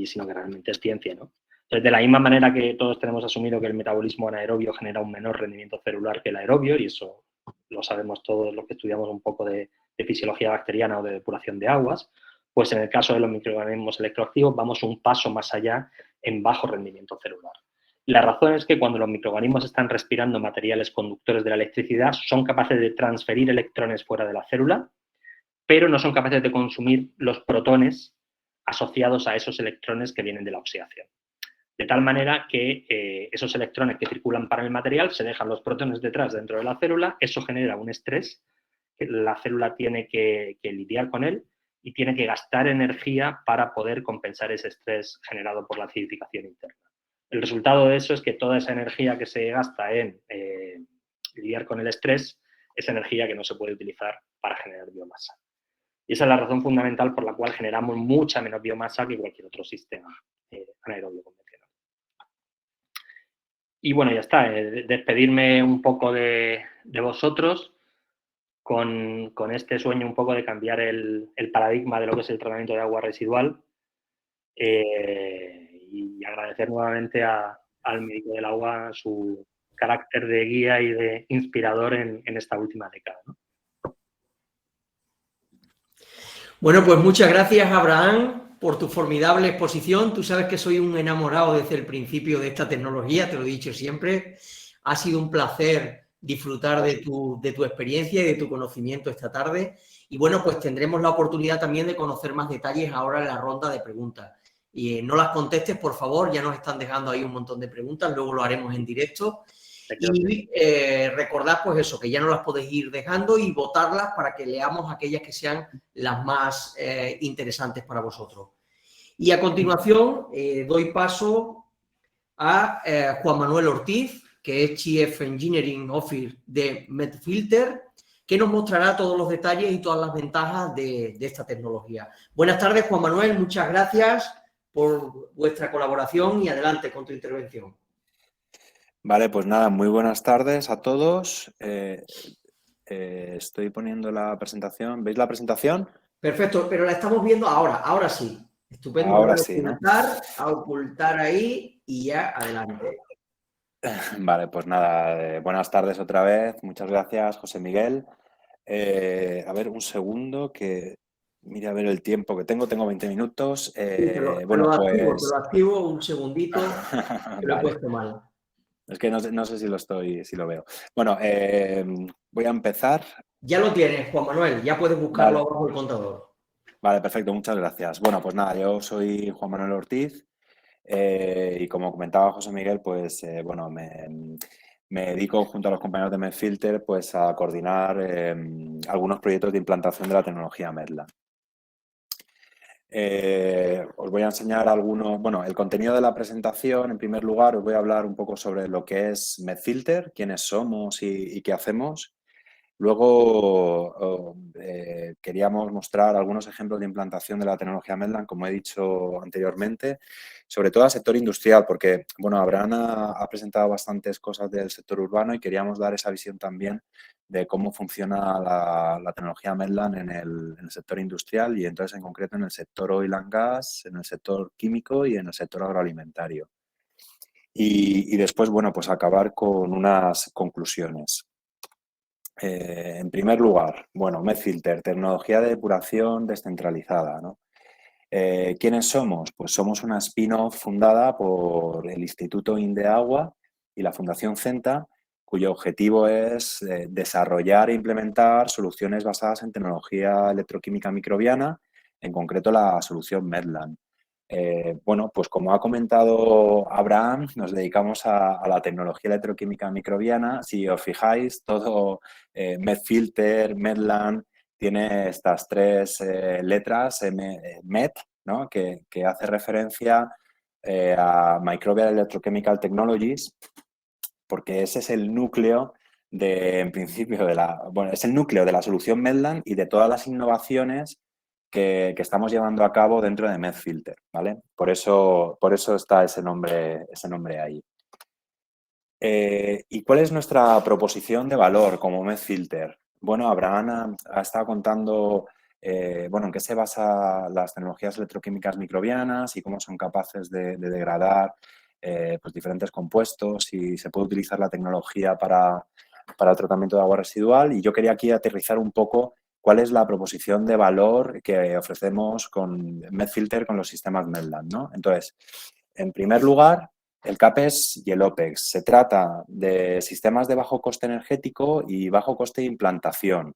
sino que realmente es ciencia, ¿no? Entonces, de la misma manera que todos tenemos asumido que el metabolismo anaerobio genera un menor rendimiento celular que el aerobio, y eso lo sabemos todos los que estudiamos un poco de fisiología bacteriana o de depuración de aguas, pues en el caso de los microorganismos electroactivos vamos un paso más allá en bajo rendimiento celular. Y la razón es que cuando los microorganismos están respirando materiales conductores de la electricidad, son capaces de transferir electrones fuera de la célula, pero no son capaces de consumir los protones asociados a esos electrones que vienen de la oxidación. De tal manera que esos electrones que circulan para el material se dejan los protones detrás dentro de la célula, eso genera un estrés, que la célula tiene que lidiar con él y tiene que gastar energía para poder compensar ese estrés generado por la acidificación interna. El resultado de eso es que toda esa energía que se gasta en lidiar con el estrés es energía que no se puede utilizar para generar biomasa. Y esa es la razón fundamental por la cual generamos mucha menos biomasa que cualquier otro sistema anaerobio convencional. Y bueno, ya está. Despedirme un poco de vosotros con este sueño un poco de cambiar el paradigma de lo que es el tratamiento de agua residual y agradecer nuevamente al médico del agua su carácter de guía y de inspirador en esta última década, ¿no? Bueno, pues muchas gracias, Abraham, por tu formidable exposición. Tú sabes que soy un enamorado desde el principio de esta tecnología, te lo he dicho siempre. Ha sido un placer disfrutar de tu experiencia y de tu conocimiento esta tarde. Y bueno, pues tendremos la oportunidad también de conocer más detalles ahora en la ronda de preguntas. Y no las contestes, por favor, ya nos están dejando ahí un montón de preguntas, luego lo haremos en directo. Y recordad, pues eso, que ya no las podéis ir dejando y votarlas para que leamos aquellas que sean las más interesantes para vosotros. Y a continuación doy paso a Juan Manuel Ortiz, que es Chief Engineering Officer de Medfilter, que nos mostrará todos los detalles y todas las ventajas de esta tecnología. Buenas tardes, Juan Manuel, muchas gracias por vuestra colaboración y adelante con tu intervención. Vale, pues nada, muy buenas tardes a todos. Estoy poniendo la presentación. ¿Veis la presentación? Perfecto, pero la estamos viendo ahora sí. Estupendo. Ahora sí, ¿no? A ocultar ahí y ya adelante. Vale, pues nada, buenas tardes otra vez. Muchas gracias, José Miguel. A ver, un segundo que mire a ver el tiempo que tengo. Tengo 20 minutos. Sí, te lo activo un segundito, que lo he puesto mal. Es que no sé si lo veo. Bueno, voy a empezar. Ya lo tienes, Juan Manuel, ya puedes buscarlo abajo del contador. Vale, perfecto, muchas gracias. Bueno, pues nada, yo soy Juan Manuel Ortiz y como comentaba José Miguel, pues bueno, me dedico junto a los compañeros de Medfilter pues a coordinar algunos proyectos de implantación de la tecnología Medla. Os voy a enseñar algunos, bueno, el contenido de la presentación. En primer lugar, os voy a hablar un poco sobre lo que es Medfilter, quiénes somos y qué hacemos. Luego queríamos mostrar algunos ejemplos de implantación de la tecnología Medland, como he dicho anteriormente, sobre todo al sector industrial, porque bueno, Abraham ha presentado bastantes cosas del sector urbano y queríamos dar esa visión también de cómo funciona la tecnología Medland en el sector industrial y entonces en concreto en el sector oil and gas, en el sector químico y en el sector agroalimentario. Y después, bueno, pues acabar con unas conclusiones. En primer lugar, bueno, Medfilter, tecnología de depuración descentralizada, ¿no? ¿Quiénes somos? Pues somos una spin-off fundada por el Instituto Indeagua y la Fundación Centa, cuyo objetivo es desarrollar e implementar soluciones basadas en tecnología electroquímica microbiana, en concreto la solución Medland. Bueno, pues como ha comentado Abraham, nos dedicamos a la tecnología electroquímica microbiana. Si os fijáis, todo Medfilter, Medland, tiene estas tres letras, MET, ¿no? que hace referencia a Microbial Electrochemical Technologies, porque ese es el núcleo en principio, bueno, es el núcleo de la solución Medland y de todas las innovaciones que estamos llevando a cabo dentro de Medfilter, ¿vale? Por eso está ese nombre ahí. ¿Y cuál es nuestra proposición de valor como Medfilter? Bueno, Abraham ha estado contando bueno, en qué se basan las tecnologías electroquímicas microbianas y cómo son capaces de degradar pues diferentes compuestos y se puede utilizar la tecnología para el tratamiento de agua residual. Y yo quería aquí aterrizar un poco cuál es la proposición de valor que ofrecemos con Medfilter con los sistemas Medland, ¿no? Entonces, en primer lugar, el CAPEX y el OPEX. Se trata de sistemas de bajo coste energético y bajo coste de implantación.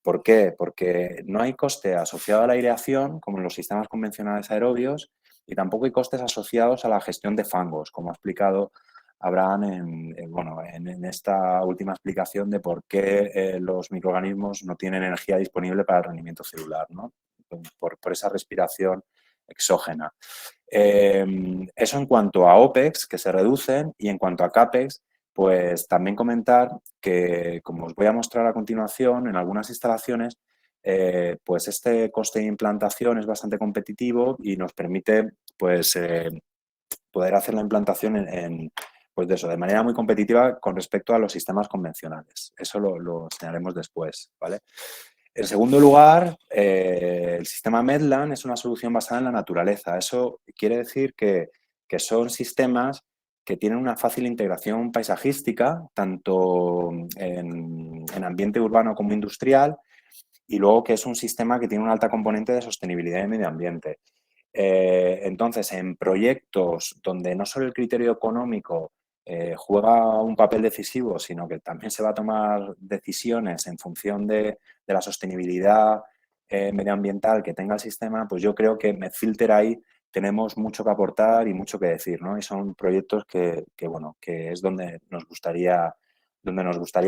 ¿Por qué? Porque no hay coste asociado a la aireación, como en los sistemas convencionales aerobios, y tampoco hay costes asociados a la gestión de fangos, como ha explicado Abraham en esta última explicación de por qué los microorganismos no tienen energía disponible para el rendimiento celular, ¿no? Por esa respiración exógena. Eso en cuanto a OPEX, que se reducen, y en cuanto a CAPEX, pues también comentar que, como os voy a mostrar a continuación, en algunas instalaciones, pues este coste de implantación es bastante competitivo y nos permite pues, poder hacer la implantación pues de manera muy competitiva con respecto a los sistemas convencionales. Eso lo enseñaremos después, ¿vale? En segundo lugar, el sistema Medland es una solución basada en la naturaleza. Eso quiere decir que son sistemas que tienen una fácil integración paisajística, tanto en ambiente urbano como industrial, y luego que es un sistema que tiene una alta componente de sostenibilidad y medio ambiente. Entonces, en proyectos donde no solo el criterio económico juega un papel decisivo, sino que también se va a tomar decisiones en función de la sostenibilidad medioambiental que tenga el sistema, pues yo creo que en Medfilter ahí tenemos mucho que aportar y mucho que decir, ¿no? Y son proyectos que es donde nos gustaría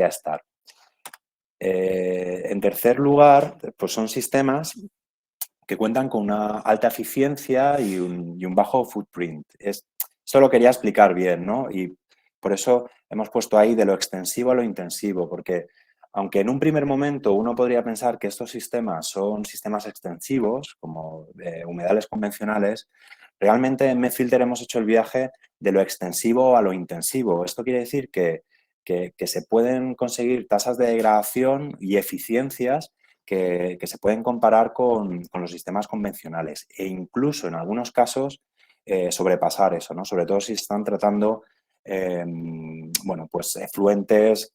estar. En tercer lugar, pues son sistemas que cuentan con una alta eficiencia y un bajo footprint. Esto lo quería explicar bien, ¿no? Y por eso hemos puesto ahí de lo extensivo a lo intensivo, porque aunque en un primer momento uno podría pensar que estos sistemas son sistemas extensivos, como humedales convencionales, realmente en Medfilter hemos hecho el viaje de lo extensivo a lo intensivo. Esto quiere decir que se pueden conseguir tasas de degradación y eficiencias que se pueden comparar con los sistemas convencionales e incluso en algunos casos sobrepasar eso, ¿no? Sobre todo si se están tratando pues efluentes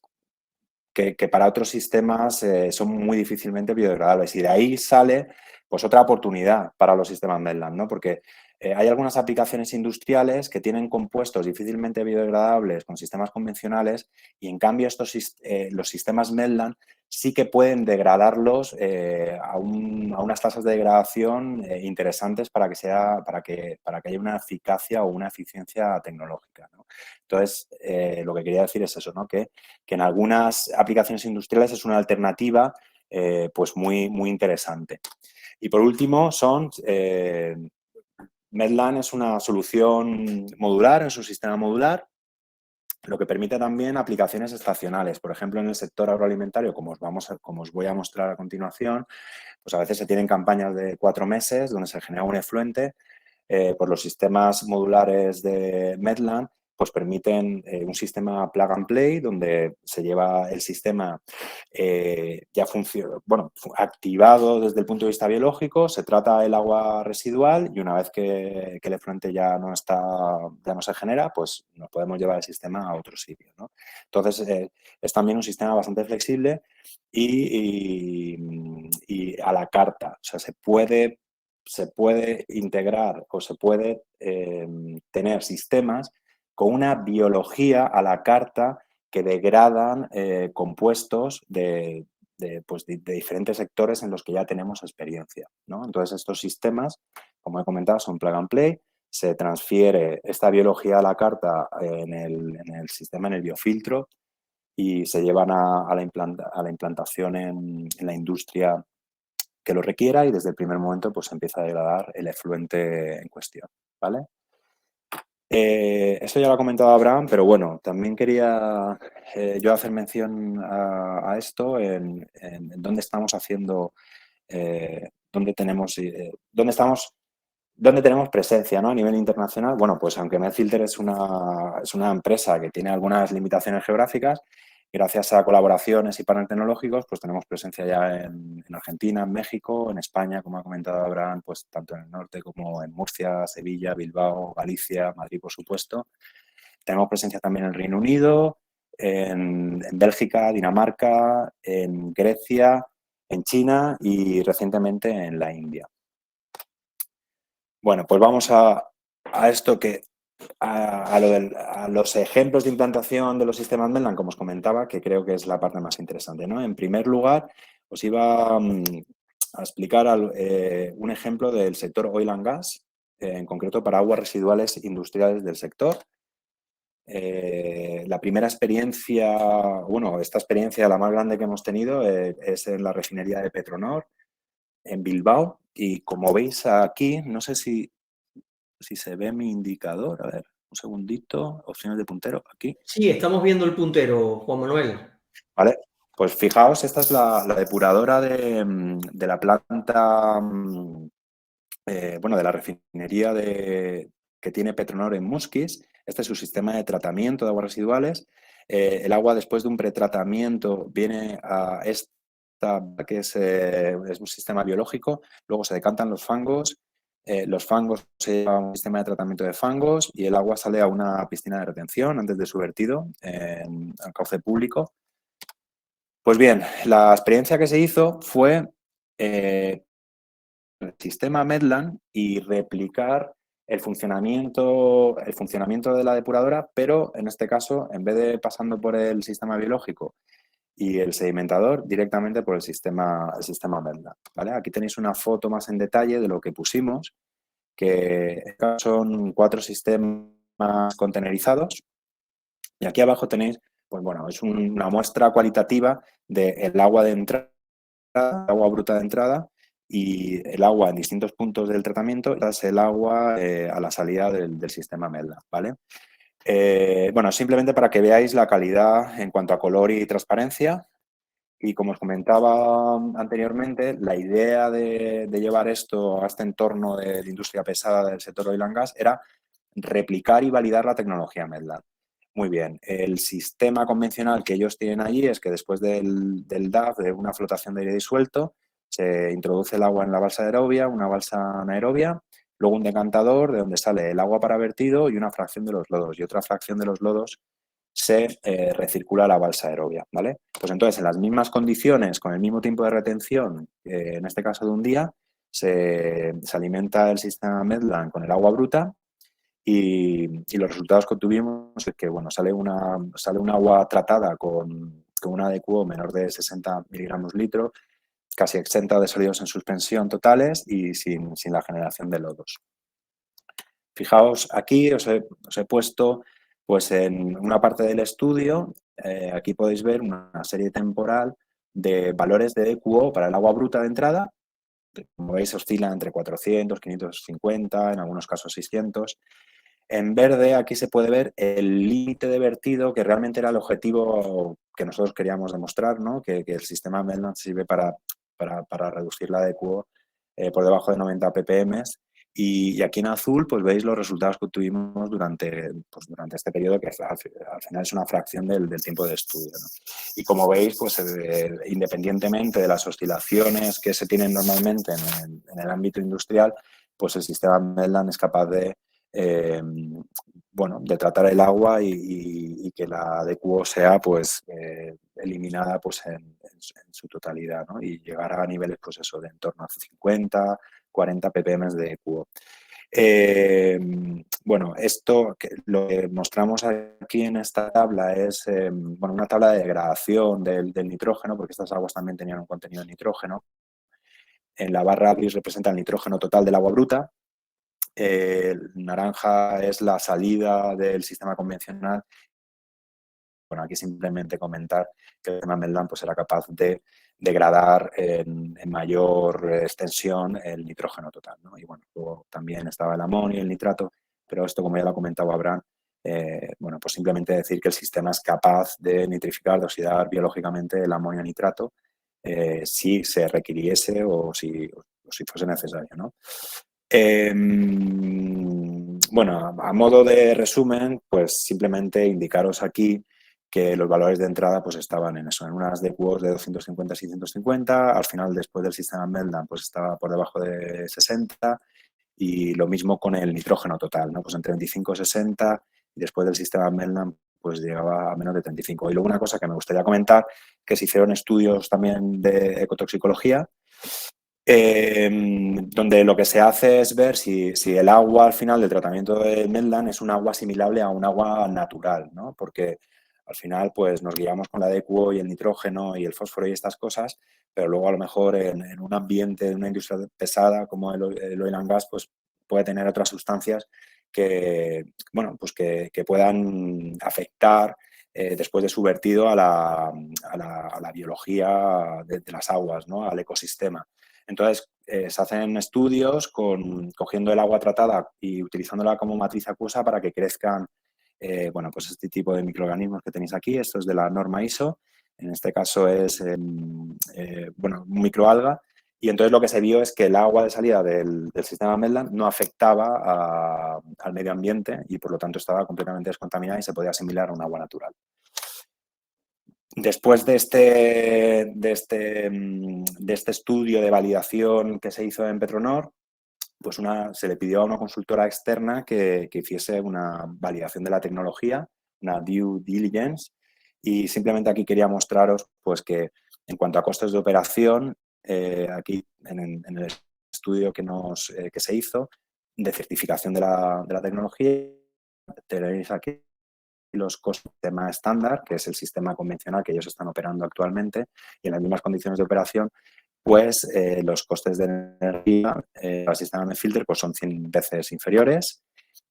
que para otros sistemas son muy difícilmente biodegradables. Y de ahí sale pues otra oportunidad para los sistemas Medland, ¿no? Porque hay algunas aplicaciones industriales que tienen compuestos difícilmente biodegradables con sistemas convencionales y en cambio los sistemas Medland sí que pueden degradarlos a unas tasas de degradación interesantes para que haya una eficacia o una eficiencia tecnológica, ¿no? Entonces, lo que quería decir es eso, ¿no? Que en algunas aplicaciones industriales es una alternativa pues muy, muy interesante. Y por último, Medline es una solución modular, es un sistema modular, lo que permite también aplicaciones estacionales. Por ejemplo, en el sector agroalimentario, como os voy a mostrar a continuación, pues a veces se tienen campañas de 4 meses donde se genera un efluente. Pues los sistemas modulares de Medline pues permiten un sistema plug and play donde se lleva el sistema activado desde el punto de vista biológico, se trata el agua residual y una vez que el efluente ya no se genera, pues nos podemos llevar el sistema a otro sitio, ¿no? Entonces, es también un sistema bastante flexible y a la carta. O sea, se puede integrar o se puede tener sistemas con una biología a la carta que degradan compuestos de diferentes sectores en los que ya tenemos experiencia, ¿no? Entonces, estos sistemas, como he comentado, son plug and play. Se transfiere esta biología a la carta en el sistema, en el biofiltro, y se llevan a la implantación en la industria que lo requiera y desde el primer momento pues empieza a degradar el efluente en cuestión, ¿vale? Esto ya lo ha comentado Abraham, pero bueno, también quería yo hacer mención a esto en dónde estamos haciendo, dónde tenemos presencia, ¿no? A nivel internacional. Bueno, pues aunque MedFilter es una empresa que tiene algunas limitaciones geográficas, gracias a colaboraciones y partners tecnológicos, pues tenemos presencia ya en Argentina, en México, en España, como ha comentado Abraham, pues tanto en el norte como en Murcia, Sevilla, Bilbao, Galicia, Madrid, por supuesto. Tenemos presencia también en el Reino Unido, en Bélgica, Dinamarca, en Grecia, en China y recientemente en la India. Bueno, pues vamos a esto a los ejemplos de implantación de los sistemas Medline, como os comentaba, que creo que es la parte más interesante, ¿no? En primer lugar, os iba a explicar un ejemplo del sector oil and gas, en concreto para aguas residuales industriales del sector. La primera experiencia, bueno, esta experiencia, la más grande que hemos tenido, es en la refinería de Petronor, en Bilbao, y como veis aquí, no sé si se ve mi indicador, a ver, un segundito, opciones de puntero, aquí. Sí, estamos viendo el puntero, Juan Manuel. Vale, pues fijaos, esta es la depuradora de la planta, bueno, de la refinería que tiene Petronor en Musquis. Este es su sistema de tratamiento de aguas residuales. El agua, después de un pretratamiento, viene a esta, que es un sistema biológico. Luego se decantan los fangos se lleva a un sistema de tratamiento de fangos y el agua sale a una piscina de retención antes de su vertido al cauce público. Pues bien, la experiencia que se hizo fue el sistema Medline y replicar el funcionamiento de la depuradora, pero en este caso, en vez de pasando por el sistema biológico y el sedimentador, directamente por el sistema Medline, ¿vale? Aquí tenéis una foto más en detalle de lo que pusimos, que son 4 sistemas contenerizados. Y aquí abajo tenéis, pues bueno, es una muestra cualitativa del agua de entrada, agua bruta de entrada, y el agua en distintos puntos del tratamiento, es el agua a la salida del sistema Medline, ¿vale? Bueno, simplemente para que veáis la calidad en cuanto a color y transparencia. Y como os comentaba anteriormente, la idea de llevar esto a este entorno de industria pesada del sector oil and gas era replicar y validar la tecnología Medline. Muy bien, el sistema convencional que ellos tienen allí es que después del DAF, de una flotación de aire disuelto, se introduce el agua en la balsa aerobia, una balsa anaerobia, luego un decantador de donde sale el agua para vertido y una fracción de los lodos. Y otra fracción de los lodos se recircula a la balsa aerobia, ¿vale? Pues entonces, en las mismas condiciones, con el mismo tiempo de retención, en este caso de un día, se alimenta el sistema Medline con el agua bruta y los resultados que obtuvimos es que, bueno, sale un agua tratada con un ADQ menor de 60 miligramos litro, casi exenta de sólidos en suspensión totales y sin la generación de lodos. Fijaos, aquí os he puesto pues en una parte del estudio, aquí podéis ver una serie temporal de valores de EQO para el agua bruta de entrada. Como veis, oscila entre 400, 550, en algunos casos 600. En verde, aquí se puede ver el límite de vertido, que realmente era el objetivo que nosotros queríamos demostrar, ¿no? Que el sistema Mellman sirve para reducir la DQO por debajo de 90 ppm. Y aquí en azul, pues veis los resultados que obtuvimos durante este periodo, que al final es una fracción del tiempo de estudio, ¿no? Y como veis, pues independientemente de las oscilaciones que se tienen normalmente en el ámbito industrial, pues el sistema Mellman es capaz de de tratar el agua y que la DQO sea pues eliminada pues en su totalidad, ¿no? Y llegar a niveles pues eso de en torno a 50, 40 ppm de DQO. Esto lo que mostramos aquí en esta tabla es una tabla de degradación del nitrógeno, porque estas aguas también tenían un contenido de nitrógeno. En la barra gris representa el nitrógeno total del agua bruta. El naranja es la salida del sistema convencional. Bueno, aquí simplemente comentar que el sistema Mellman pues, era capaz de degradar en mayor extensión el nitrógeno total, ¿no? Y bueno, luego también estaba el amonio y el nitrato, pero esto, como ya lo ha comentado Abraham, pues simplemente decir que el sistema es capaz de nitrificar, de oxidar biológicamente el amonio nitrato si se requiriese o si fuese necesario, ¿no? A modo de resumen, pues simplemente indicaros aquí que los valores de entrada pues estaban en eso, en unas DQOs de 250 a 650, al final después del sistema Mellman pues estaba por debajo de 60 y lo mismo con el nitrógeno total, ¿no? Pues entre 25 y 60 y después del sistema Mellman pues llegaba a menos de 35. Y luego una cosa que me gustaría comentar, que se hicieron estudios también de ecotoxicología, donde lo que se hace es ver si el agua al final del tratamiento de Mellman es un agua asimilable a un agua natural, ¿no? Porque al final pues nos guiamos con la DQO y el nitrógeno y el fósforo y estas cosas, pero luego a lo mejor en un ambiente de una industria pesada como el oil and gas pues puede tener otras sustancias que puedan afectar después de su vertido a la biología de las aguas, ¿no? Al ecosistema. Entonces, se hacen estudios cogiendo el agua tratada y utilizándola como matriz acuosa para que crezcan pues este tipo de microorganismos que tenéis aquí. Esto es de la norma ISO. En este caso es un microalga. Y entonces lo que se vio es que el agua de salida del sistema Mellman no afectaba al medio ambiente y por lo tanto estaba completamente descontaminada y se podía asimilar a un agua natural. Después de este estudio de validación que se hizo en Petronor, pues se le pidió a una consultora externa que hiciese una validación de la tecnología, una due diligence, y simplemente aquí quería mostraros pues, que en cuanto a costes de operación, aquí en el estudio que se hizo de certificación de la tecnología, tenéis aquí los costes del sistema estándar, que es el sistema convencional que ellos están operando actualmente, y en las mismas condiciones de operación, pues los costes de energía al sistema Metfilter pues, son 100 veces inferiores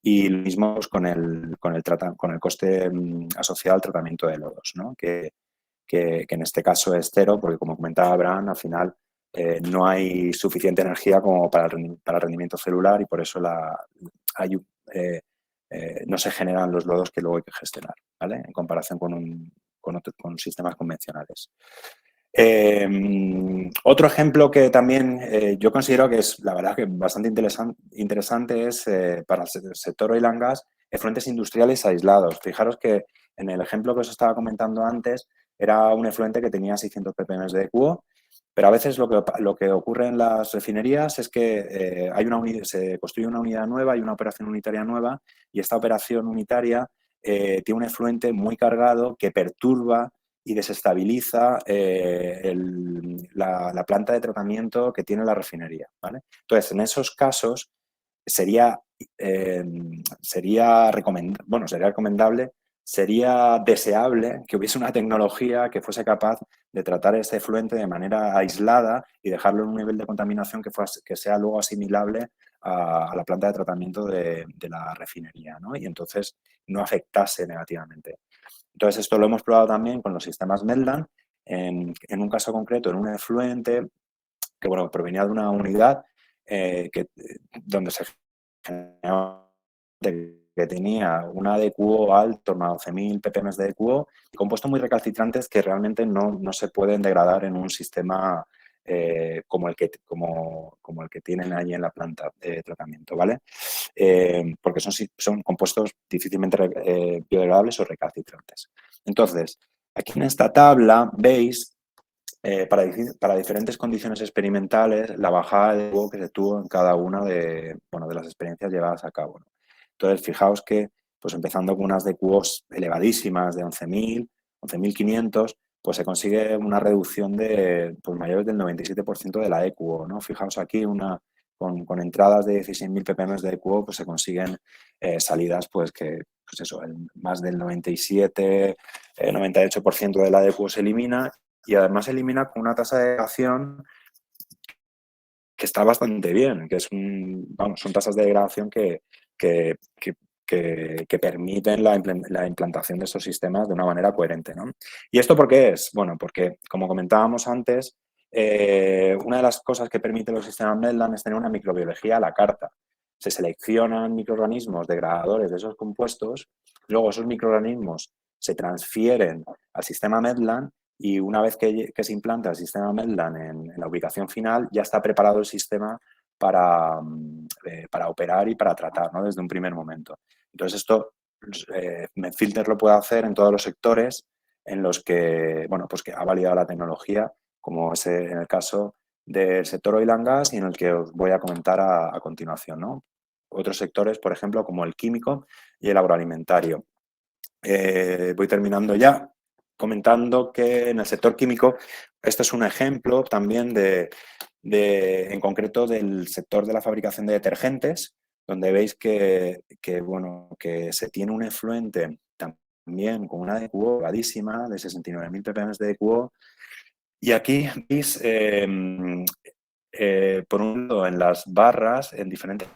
y lo mismo pues, con el coste asociado al tratamiento de lodos, ¿no? Que en este caso es cero, porque como comentaba Abraham, al final no hay suficiente energía como para el rendimiento celular y por eso no se generan los lodos que luego hay que gestionar, ¿vale? En comparación con sistemas convencionales. Otro ejemplo que también yo considero que es, la verdad, que bastante interesante es para el sector oil and gas, efluentes industriales aislados. Fijaros que en el ejemplo que os estaba comentando antes era un efluente que tenía 600 ppm de EQO, pero a veces lo que ocurre en las refinerías es que se construye una unidad nueva, hay una operación unitaria nueva y esta operación unitaria tiene un efluente muy cargado que perturba y desestabiliza la planta de tratamiento que tiene la refinería, ¿vale? Entonces, en esos casos sería recomendable, sería deseable que hubiese una tecnología que fuese capaz de tratar este efluente de manera aislada y dejarlo en un nivel de contaminación que sea luego asimilable a la planta de tratamiento de la refinería, ¿no? Y entonces no afectase negativamente. Entonces, esto lo hemos probado también con los sistemas Mellman en un caso concreto, en un efluente que bueno, provenía de una unidad donde se generaba que tenía una DQO alto, torno a 12.000 ppm de DQO, y compuestos muy recalcitrantes que realmente no se pueden degradar en un sistema como el que tienen ahí en la planta de tratamiento, ¿vale? Porque son compuestos difícilmente biodegradables o recalcitrantes. Entonces, aquí en esta tabla veis para diferentes condiciones experimentales la bajada de DQO que se tuvo en cada una de las experiencias llevadas a cabo, ¿no? Entonces, fijaos que, pues empezando con unas DQOs elevadísimas de 11.000, 11.500, pues se consigue una reducción de pues, mayores del 97% de la DQO, ¿no? Fijaos aquí, con entradas de 16.000 ppm de DQO, pues se consiguen salidas pues que, pues eso, más del 97, 98% de la DQO se elimina, y además se elimina con una tasa de degradación que está bastante bien, que son tasas de degradación que permiten la implantación de estos sistemas de una manera coherente, ¿no? ¿Y esto por qué es? Bueno, porque, como comentábamos antes, una de las cosas que permiten los sistemas Medland es tener una microbiología a la carta. Se seleccionan microorganismos degradadores de esos compuestos, luego esos microorganismos se transfieren al sistema Medland, y una vez que se implanta el sistema Medland en la ubicación final, ya está preparado el sistema para operar y para tratar, ¿no? Desde un primer momento. Entonces, esto MedFilter lo puede hacer en todos los sectores en los que, bueno, pues que ha validado la tecnología, como es en el caso del sector oil and gas y en el que os voy a comentar a continuación, ¿no? Otros sectores, por ejemplo, como el químico y el agroalimentario. Voy terminando ya comentando que en el sector químico, esto es un ejemplo también en concreto del sector de la fabricación de detergentes, donde veis que se tiene un efluente también con una DQO elevadísima de 69.000 ppm de DQO. Y aquí veis, por un lado, en las barras, en diferentes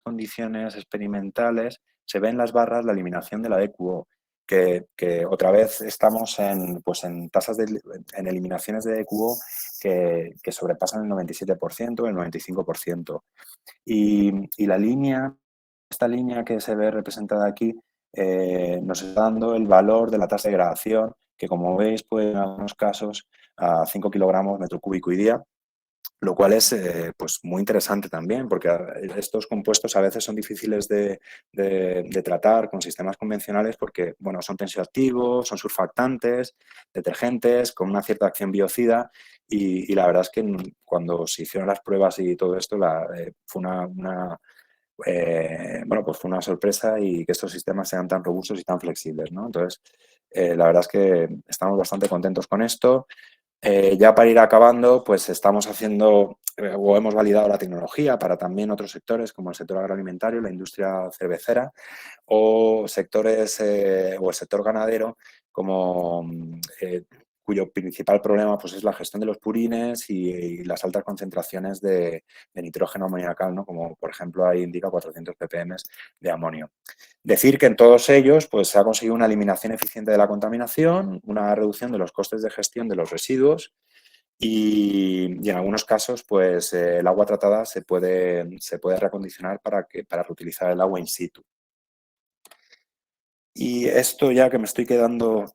condiciones experimentales, se ve en las barras la eliminación de la DQO, que otra vez estamos en tasas en eliminaciones de DQO que sobrepasan el 97%, el 95%. Y esta línea que se ve representada aquí, nos está dando el valor de la tasa de degradación, que como veis, puede en algunos casos a 5 kilogramos metro cúbico y día, lo cual es pues muy interesante también, porque estos compuestos a veces son difíciles de tratar con sistemas convencionales porque bueno, son tensioactivos, son surfactantes, detergentes, con una cierta acción biocida, y la verdad es que cuando se hicieron las pruebas y todo esto fue fue una sorpresa, y que estos sistemas sean tan robustos y tan flexibles, ¿no? Entonces, la verdad es que estamos bastante contentos con esto. Ya para ir acabando, pues estamos haciendo o hemos validado la tecnología para también otros sectores como el sector agroalimentario, la industria cervecera, o sectores o el sector ganadero, cuyo principal problema pues, es la gestión de los purines y las altas concentraciones de nitrógeno amoniacal, ¿no? Como por ejemplo ahí indica 400 ppm de amonio. Decir que en todos ellos pues, se ha conseguido una eliminación eficiente de la contaminación, una reducción de los costes de gestión de los residuos, y en algunos casos pues, el agua tratada se puede reacondicionar para reutilizar el agua in situ. Y esto, ya que me estoy quedando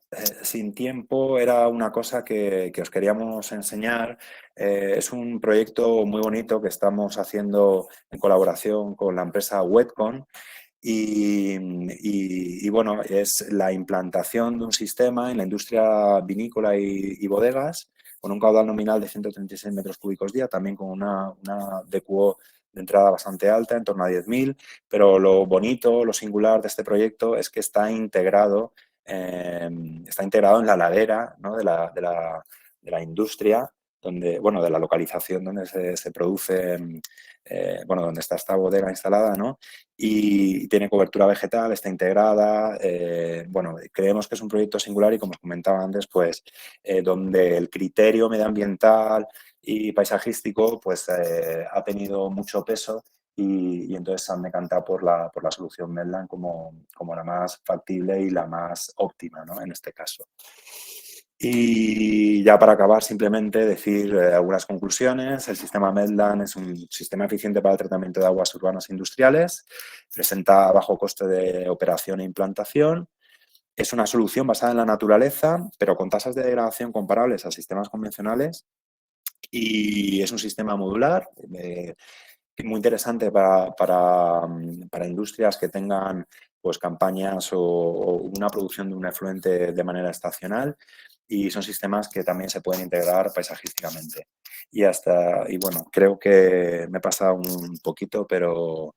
sin tiempo, era una cosa que os queríamos enseñar. Es un proyecto muy bonito que estamos haciendo en colaboración con la empresa Wetcon. Bueno, es la implantación de un sistema en la industria vinícola y bodegas con un caudal nominal de 136 metros cúbicos día, también con una DQO de entrada bastante alta, en torno a 10.000, pero lo bonito, lo singular de este proyecto es que está integrado en la ladera, ¿no? de la industria, de la localización donde se produce, donde está esta bodega instalada, ¿no? Y tiene cobertura vegetal, está integrada. Creemos que es un proyecto singular y, como os comentaba antes, pues donde el criterio medioambiental y paisajístico pues ha tenido mucho peso, y entonces se han decantado por la solución Medland como la más factible y la más óptima, ¿no? En este caso. Y ya para acabar, simplemente decir algunas conclusiones. El sistema Medland es un sistema eficiente para el tratamiento de aguas urbanas e industriales. Presenta bajo coste de operación e implantación. Es una solución basada en la naturaleza, pero con tasas de degradación comparables a sistemas convencionales. Y es un sistema modular, muy interesante para industrias que tengan pues, campañas o una producción de un efluente de manera estacional, y son sistemas que también se pueden integrar paisajísticamente. Y bueno, creo que me he pasado un poquito, pero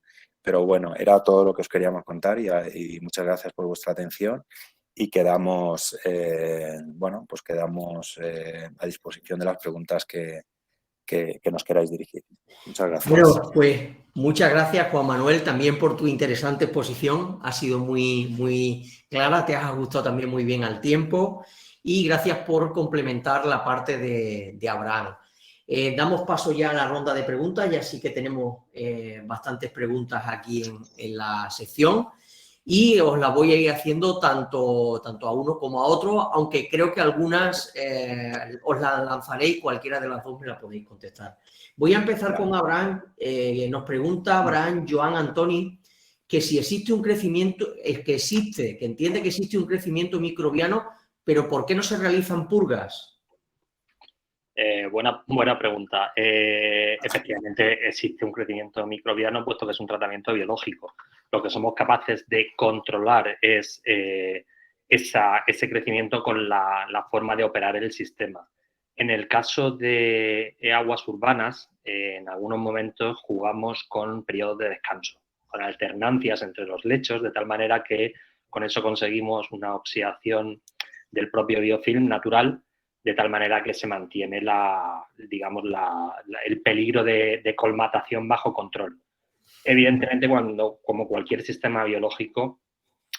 bueno, era todo lo que os queríamos contar, y muchas gracias por vuestra atención, y quedamos, bueno, pues quedamos a disposición de las preguntas que nos queráis dirigir. Muchas gracias. Bueno, pues muchas gracias, Juan Manuel, también por tu interesante exposición. Ha sido muy clara, te has ajustado también muy bien al tiempo, y gracias por complementar la parte de Abraham. Damos paso ya a la ronda de preguntas, ya sí que tenemos bastantes preguntas aquí en la sección, y os las voy a ir haciendo tanto a uno como a otro, aunque creo que algunas os las lanzaré y cualquiera de las dos me las podéis contestar. Voy a empezar con Abraham. Nos pregunta Abraham Joan Antoni que si existe un crecimiento, que entiende que existe un crecimiento microbiano, pero ¿por qué no se realizan purgas? Buena pregunta. Efectivamente existe un crecimiento microbiano, puesto que es un tratamiento biológico. Lo que somos capaces de controlar es ese crecimiento con la forma de operar el sistema. En el caso de aguas urbanas, en algunos momentos jugamos con periodos de descanso, con alternancias entre los lechos, de tal manera que con eso conseguimos una oxidación del propio biofilm natural, de tal manera que se mantiene el peligro de colmatación bajo control. Evidentemente, como cualquier sistema biológico,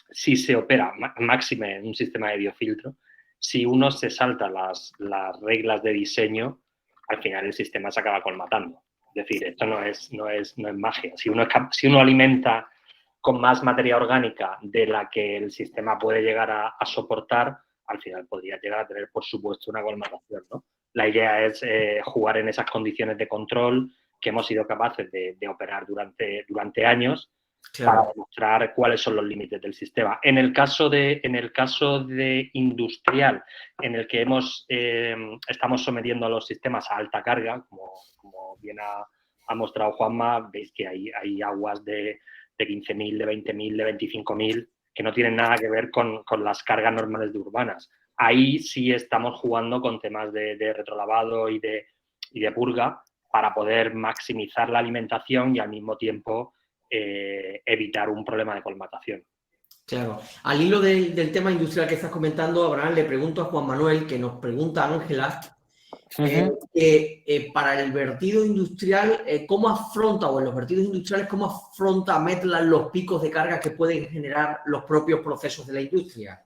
si se opera, máxime en un sistema de biofiltro, si uno se salta las reglas de diseño, al final el sistema se acaba colmatando. Es decir, esto no es magia. Si uno alimenta con más materia orgánica de la que el sistema puede llegar a soportar, al final podría llegar a tener, por supuesto, una colmatación, ¿no? La idea es jugar en esas condiciones de control que hemos sido capaces de operar durante años, claro, para demostrar cuáles son los límites del sistema. En el caso de industrial, en el que estamos sometiendo a los sistemas a alta carga, como bien ha mostrado Juanma, veis que hay aguas de 15.000, de 20.000, de 25.000, que no tienen nada que ver con las cargas normales de urbanas. Ahí sí estamos jugando con temas de retrolavado y de purga para poder maximizar la alimentación y al mismo tiempo evitar un problema de colmatación. Claro. Al hilo del tema industrial que estás comentando, Abraham, le pregunto a Juan Manuel, que nos pregunta a Ángela, para el vertido industrial, ¿cómo afronta, o en los vertidos industriales, cómo afronta Medland los picos de carga que pueden generar los propios procesos de la industria?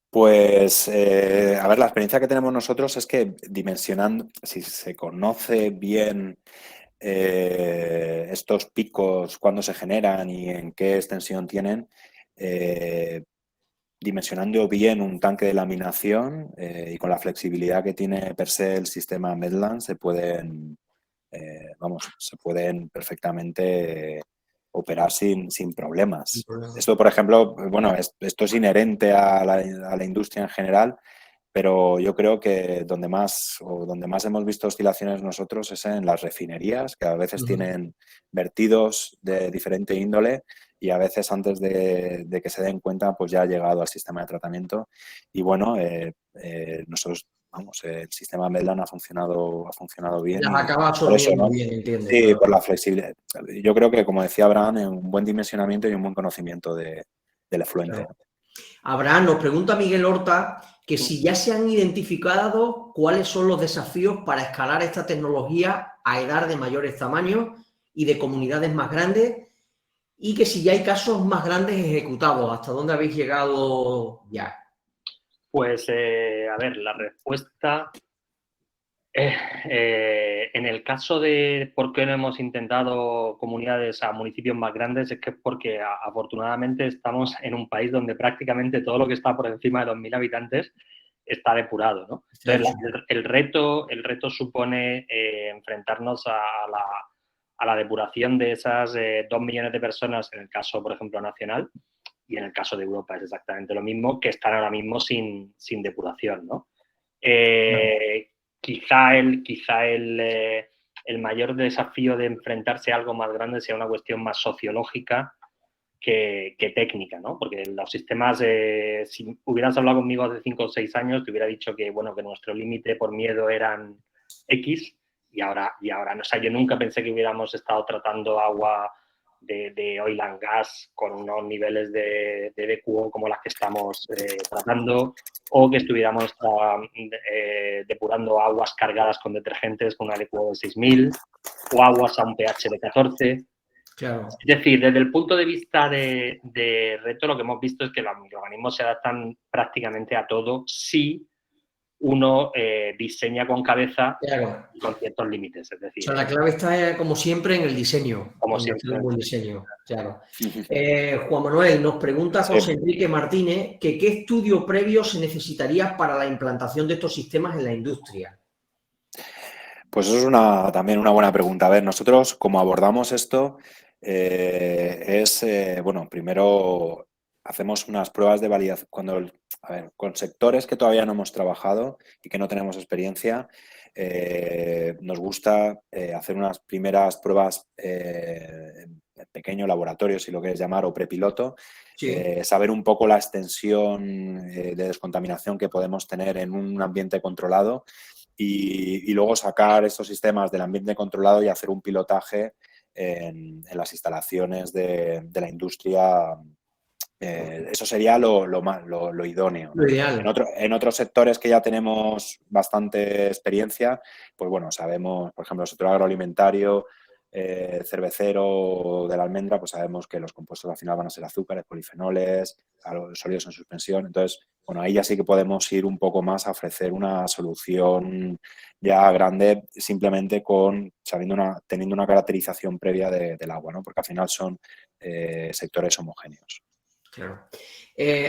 Pues, a ver, la experiencia que tenemos nosotros es que dimensionando, si se conoce bien estos picos, cuándo se generan y en qué extensión tienen, dimensionando bien un tanque de laminación y con la flexibilidad que tiene per se el sistema Medland, se pueden perfectamente operar sin problemas. Esto, por ejemplo, bueno, esto es inherente a la industria en general, pero yo creo que donde más hemos visto oscilaciones nosotros es en las refinerías, que a veces tienen vertidos de diferente índole, y a veces antes de que se den cuenta, pues ya ha llegado al sistema de tratamiento. Y bueno, nosotros, el sistema Medland ha funcionado bien. Las acaba absorbiendo bien, entiendo. Sí, claro, por la flexibilidad. Yo creo que, como decía Abraham, un buen dimensionamiento y un buen conocimiento del efluente. Claro. Abraham, nos pregunta Miguel Horta que si ya se han identificado cuáles son los desafíos para escalar esta tecnología a edad de mayores tamaños y de comunidades más grandes, y que si ya hay casos más grandes ejecutados. ¿Hasta dónde habéis llegado ya? Pues, a ver, la respuesta... en el caso de por qué no hemos intentado comunidades a municipios más grandes, es que es porque afortunadamente estamos en un país donde prácticamente todo lo que está por encima de 2.000 habitantes está depurado, ¿no? Entonces, el reto supone enfrentarnos a la depuración de esas 2 millones de personas, en el caso, por ejemplo, nacional, y en el caso de Europa es exactamente lo mismo, que están ahora mismo sin depuración, ¿no? Quizá el mayor desafío de enfrentarse a algo más grande sea una cuestión más sociológica que técnica, ¿no? Porque los sistemas, si hubieras hablado conmigo hace 5 o 6 años, te hubiera dicho que, bueno, que nuestro límite por miedo eran X y ahora no. O sea, yo nunca pensé que hubiéramos estado tratando agua de oil and gas con unos niveles de DQO como las que estamos tratando, o que estuviéramos depurando aguas cargadas con detergentes con una DQO de 6000 o aguas a un pH de 14. Claro. Es decir, desde el punto de vista de reto, lo que hemos visto es que los microorganismos se adaptan prácticamente a todo si uno diseña con cabeza y con ciertos límites. Es decir, o sea, la clave está, como siempre, en el diseño. Como en siempre. Un buen diseño, claro. Juan Manuel, nos pregunta José Enrique Martínez que qué estudio previo se necesitaría para la implantación de estos sistemas en la industria. Pues eso es también una buena pregunta. A ver, nosotros, como abordamos esto, bueno, primero hacemos unas pruebas de validación. Con sectores que todavía no hemos trabajado y que no tenemos experiencia, nos gusta hacer unas primeras pruebas en pequeño laboratorio, si lo quieres llamar, o prepiloto, saber un poco la extensión de descontaminación que podemos tener en un ambiente controlado y luego sacar estos sistemas del ambiente controlado y hacer un pilotaje en las instalaciones de la industria. Eso sería lo idóneo. Lo ideal. En otros sectores que ya tenemos bastante experiencia, pues bueno, sabemos, por ejemplo, el sector agroalimentario, cervecero de la almendra, pues sabemos que los compuestos al final van a ser azúcares, polifenoles, sólidos en suspensión. Entonces, bueno, ahí ya sí que podemos ir un poco más a ofrecer una solución ya grande, simplemente teniendo una caracterización previa del agua, ¿no? Porque al final son sectores homogéneos. Claro.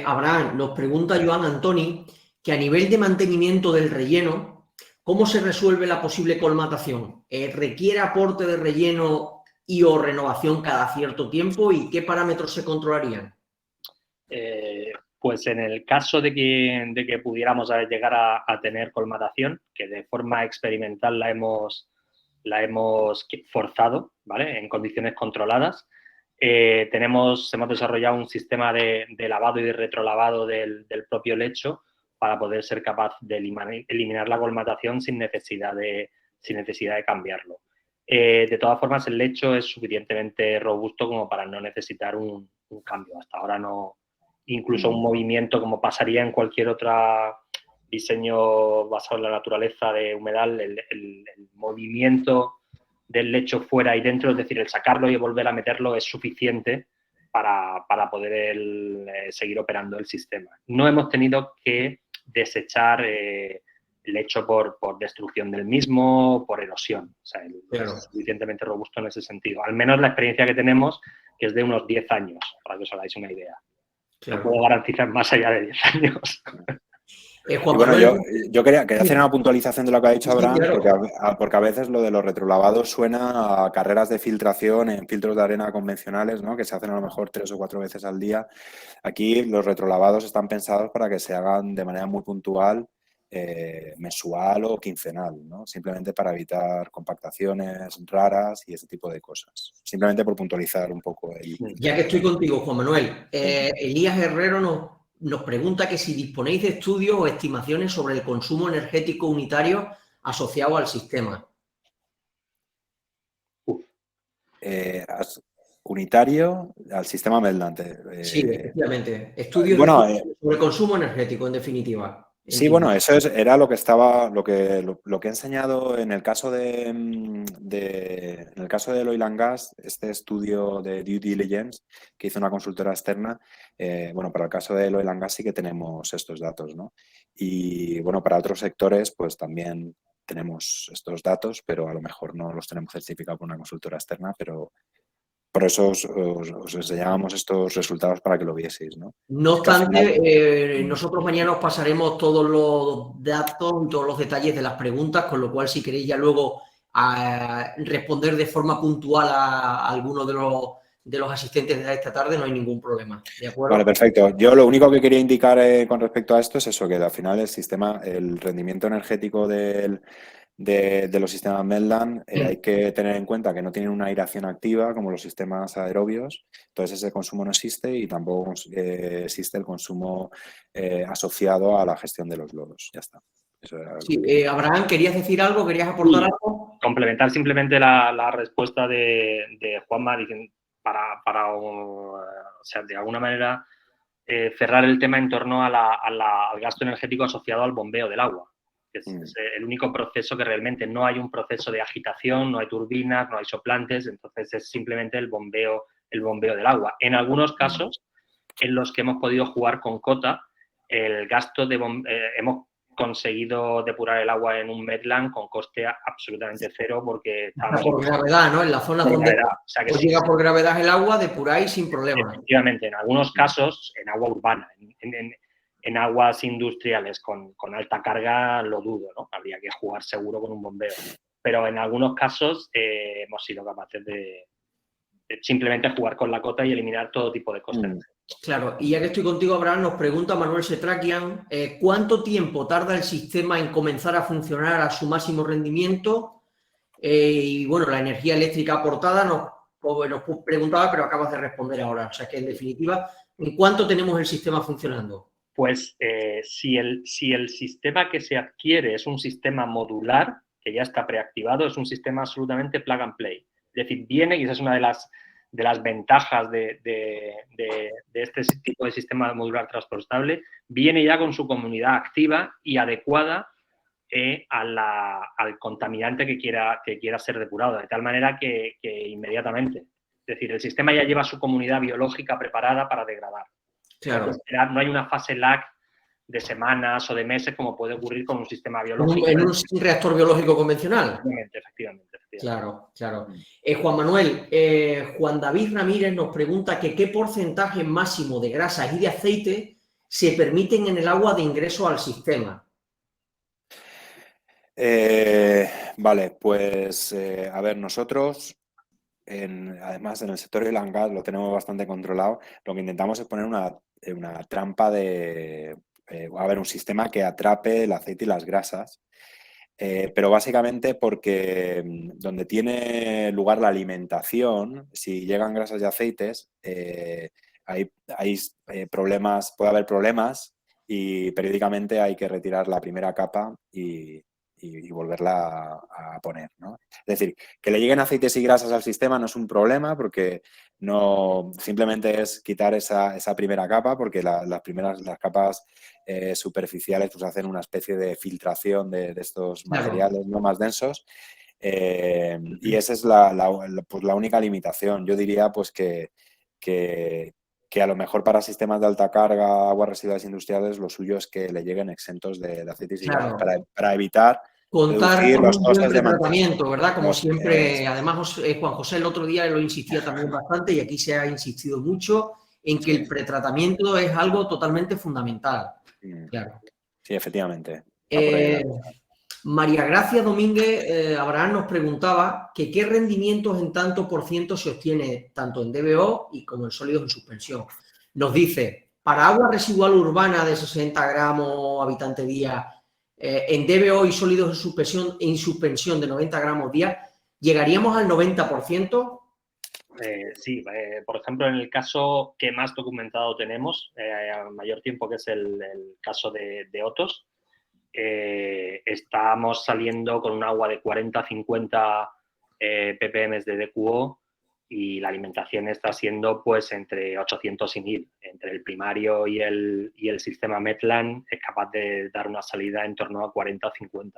Abraham, nos pregunta Joan Antoni que a nivel de mantenimiento del relleno, ¿cómo se resuelve la posible colmatación? ¿Requiere aporte de relleno y o renovación cada cierto tiempo? ¿Y qué parámetros se controlarían? Pues en el caso de que pudiéramos llegar a tener colmatación, que de forma experimental la hemos forzado, ¿vale? En condiciones controladas. Hemos desarrollado un sistema de lavado y de retrolavado del propio lecho para poder ser capaz de eliminar la colmatación sin necesidad de cambiarlo. De todas formas, el lecho es suficientemente robusto como para no necesitar un cambio. Hasta ahora no, incluso un movimiento como pasaría en cualquier otro diseño basado en la naturaleza de humedal, el movimiento del lecho fuera y dentro, es decir, el sacarlo y volver a meterlo es suficiente para poder seguir operando el sistema. No hemos tenido que desechar el lecho por destrucción del mismo, por erosión. O sea, es suficientemente robusto en ese sentido. Al menos la experiencia que tenemos, que es de unos 10 años, para que os hagáis una idea. No puedo garantizar más allá de 10 años. Y bueno, yo quería hacer una puntualización de lo que ha dicho Abraham, porque a veces lo de los retrolavados suena a carreras de filtración en filtros de arena convencionales, ¿no? Que se hacen a lo mejor 3 o 4 veces al día. Aquí los retrolavados están pensados para que se hagan de manera muy puntual, mensual o quincenal, ¿no? Simplemente para evitar compactaciones raras y ese tipo de cosas. Simplemente por puntualizar un poco. Ya que estoy contigo, Juan Manuel, Elías Herrero nos pregunta que si disponéis de estudios o estimaciones sobre el consumo energético unitario asociado al sistema. Unitario al sistema Medlante. Sí, efectivamente. Estudios sobre el consumo energético, en definitiva. Sí, bueno, eso era lo que he enseñado en el caso en el caso del oil and gas, este estudio de due diligence que hizo una consultora externa. Bueno, para el caso del oil and gas sí que tenemos estos datos, ¿no? Y bueno, para otros sectores pues también tenemos estos datos, pero a lo mejor no los tenemos certificados por una consultora externa, pero por eso os enseñábamos estos resultados para que lo vieseis, ¿no? No Que al obstante, final- nosotros mañana os pasaremos todos los datos y todos los detalles de las preguntas, con lo cual si queréis ya luego responder de forma puntual a alguno de los asistentes de esta tarde, no hay ningún problema, ¿de acuerdo? Vale, perfecto. Yo lo único que quería indicar con respecto a esto es eso, que al final el sistema, el rendimiento energético de los sistemas Medland, hay que tener en cuenta que no tienen una aireación activa como los sistemas aerobios, entonces ese consumo no existe y tampoco existe el consumo asociado a la gestión de los lodos. Ya está. Eso era Sí, Abraham, ¿querías decir algo? ¿Querías aportar algo? Complementar simplemente la respuesta de Juanma, o sea, de alguna manera cerrar el tema en torno al gasto energético asociado al bombeo del agua. Que es el único proceso que realmente no hay un proceso de agitación, no hay turbinas, no hay soplantes, entonces es simplemente el bombeo del agua. En algunos casos, en los que hemos podido jugar con cota, el gasto de hemos conseguido depurar el agua en un Medland con coste absolutamente cero porque estábamos... Por gravedad, ¿no? En las zonas donde os llega por gravedad el agua, depuráis sin problema. Efectivamente, en algunos casos, en agua urbana, en aguas industriales con alta carga lo dudo, ¿no? Habría que jugar seguro con un bombeo. Pero en algunos casos hemos sido capaces de simplemente jugar con la cota y eliminar todo tipo de costes. Claro, y ya que estoy contigo, Abraham, nos pregunta Manuel Setrakian, ¿cuánto tiempo tarda el sistema en comenzar a funcionar a su máximo rendimiento? Y bueno, la energía eléctrica aportada nos preguntaba, pero acabas de responder ahora. O sea que en definitiva, ¿en cuánto tenemos el sistema funcionando? Pues si el sistema que se adquiere es un sistema modular, que ya está preactivado, es un sistema absolutamente plug and play. Es decir, viene, y esa es una de las ventajas de este tipo de sistema modular transportable, viene ya con su comunidad activa y adecuada al contaminante que quiera ser depurado, de tal manera que inmediatamente. Es decir, el sistema ya lleva su comunidad biológica preparada para degradar. Claro. No hay una fase lag de semanas o de meses como puede ocurrir con un sistema biológico. En un reactor biológico convencional. Efectivamente. Claro. Juan Manuel, Juan David Ramírez nos pregunta que qué porcentaje máximo de grasas y de aceite se permiten en el agua de ingreso al sistema. Vale, pues a ver, nosotros, además en el sector del gas lo tenemos bastante controlado. Lo que intentamos es poner una trampa un sistema que atrape el aceite y las grasas. Pero básicamente porque donde tiene lugar la alimentación, si llegan grasas y aceites, hay problemas, puede haber problemas y periódicamente hay que retirar la primera capa y volverla a poner, ¿no? Es decir, que le lleguen aceites y grasas al sistema no es un problema porque no simplemente es quitar esa primera capa porque las capas superficiales pues hacen una especie de filtración de estos materiales no más densos y esa es pues la única limitación. Yo diría pues que a lo mejor para sistemas de alta carga, aguas residuales industriales, lo suyo es que le lleguen exentos de aceites y grasas para evitar contar con los un buen costes de pretratamiento, ¿verdad? Como siempre, además Juan José el otro día lo insistía también bastante y aquí se ha insistido mucho en que el pretratamiento es algo totalmente fundamental. Claro. Sí, efectivamente. María Gracia Domínguez Abraham nos preguntaba que qué rendimientos en tanto por ciento se obtiene tanto en DBO y como en sólidos en suspensión. Nos dice, para agua residual urbana de 60 gramos habitante día, en DBO y sólidos en suspensión de 90 gramos día, ¿llegaríamos al 90%? Sí, por ejemplo, en el caso que más documentado tenemos, a mayor tiempo, que es el caso de Otos, estamos saliendo con un agua de 40-50 ppm de DQO y la alimentación está siendo pues entre 800 y 1000. Entre el primario y el sistema Medland es capaz de dar una salida en torno a 40-50.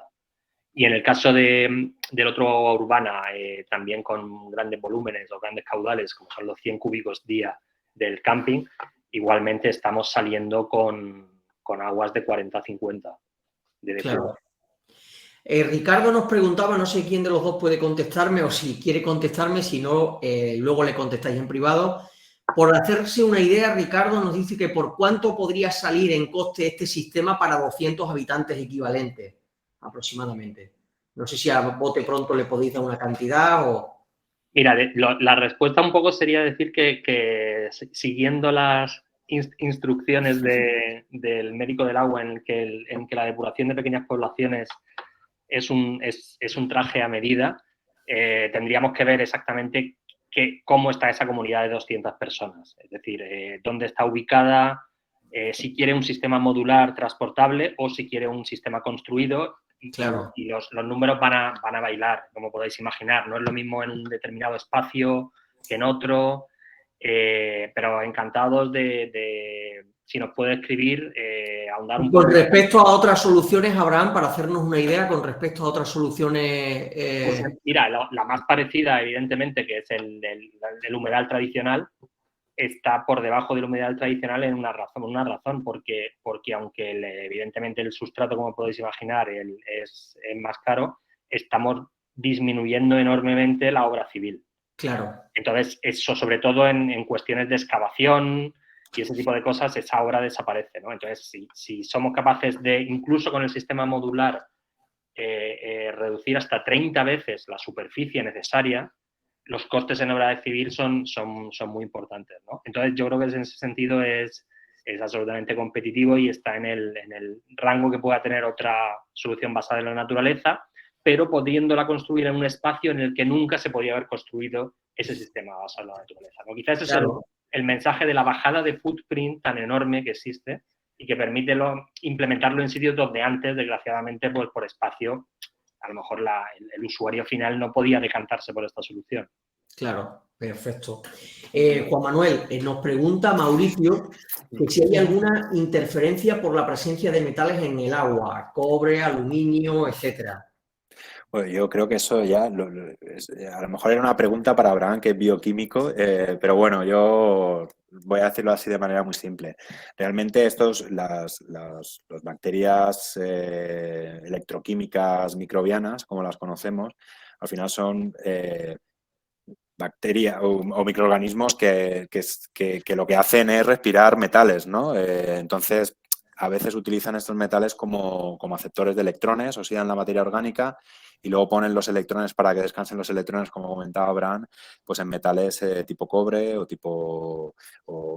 Y en el caso del otro agua urbana, también con grandes volúmenes o grandes caudales, como son los 100 cúbicos día del camping, igualmente estamos saliendo con aguas de 40-50. Claro. Ricardo nos preguntaba, no sé quién de los dos puede contestarme o si quiere contestarme, si no, luego le contestáis en privado. Por hacerse una idea, Ricardo nos dice que por cuánto podría salir en coste este sistema para 200 habitantes equivalentes, aproximadamente. No sé si a bote pronto le podéis dar una cantidad o... Mira, la respuesta un poco sería decir que siguiendo las instrucciones del médico del agua en que la depuración de pequeñas poblaciones es un traje a medida, tendríamos que ver exactamente cómo está esa comunidad de 200 personas. Es decir, dónde está ubicada, si quiere un sistema modular transportable o si quiere un sistema construido. Claro. Y los números van a bailar, como podéis imaginar. No es lo mismo en un determinado espacio que en otro, pero encantados de si nos puede escribir, ahondar un poco. Con respecto a otras soluciones, Abraham, para hacernos una idea, con respecto a otras soluciones... Pues mira, la más parecida, evidentemente, que es el humedal tradicional, está por debajo del humedal tradicional en una razón, porque aunque evidentemente el sustrato, como podéis imaginar, es más caro, estamos disminuyendo enormemente la obra civil. Claro. Entonces, eso sobre todo en cuestiones de excavación y ese tipo de cosas, esa obra desaparece, ¿no? Entonces, si somos capaces de, incluso con el sistema modular, reducir hasta 30 veces la superficie necesaria, los costes en obra civil son muy importantes, ¿no? Entonces, yo creo que en ese sentido es absolutamente competitivo y está en el rango que pueda tener otra solución basada en la naturaleza, pero pudiéndola construir en un espacio en el que nunca se podía haber construido ese sistema basado en la naturaleza, ¿no? Quizás ese Claro. es el mensaje de la bajada de footprint tan enorme que existe y que permite implementarlo en sitios donde antes, desgraciadamente, pues por espacio, a lo mejor el usuario final no podía decantarse por esta solución. Claro, perfecto. Juan Manuel, nos pregunta Mauricio que si hay alguna interferencia por la presencia de metales en el agua, cobre, aluminio, etcétera. Bueno, yo creo que eso ya, a lo mejor era una pregunta para Abraham, que es bioquímico, pero bueno, yo voy a decirlo así de manera muy simple. Realmente las bacterias electroquímicas microbianas, como las conocemos, al final son bacterias o microorganismos que lo que hacen es respirar metales, ¿no? Entonces, a veces utilizan estos metales como aceptores de electrones, oxidan la materia orgánica y luego ponen los electrones para que descansen los electrones, como comentaba Abraham, pues en metales tipo cobre o tipo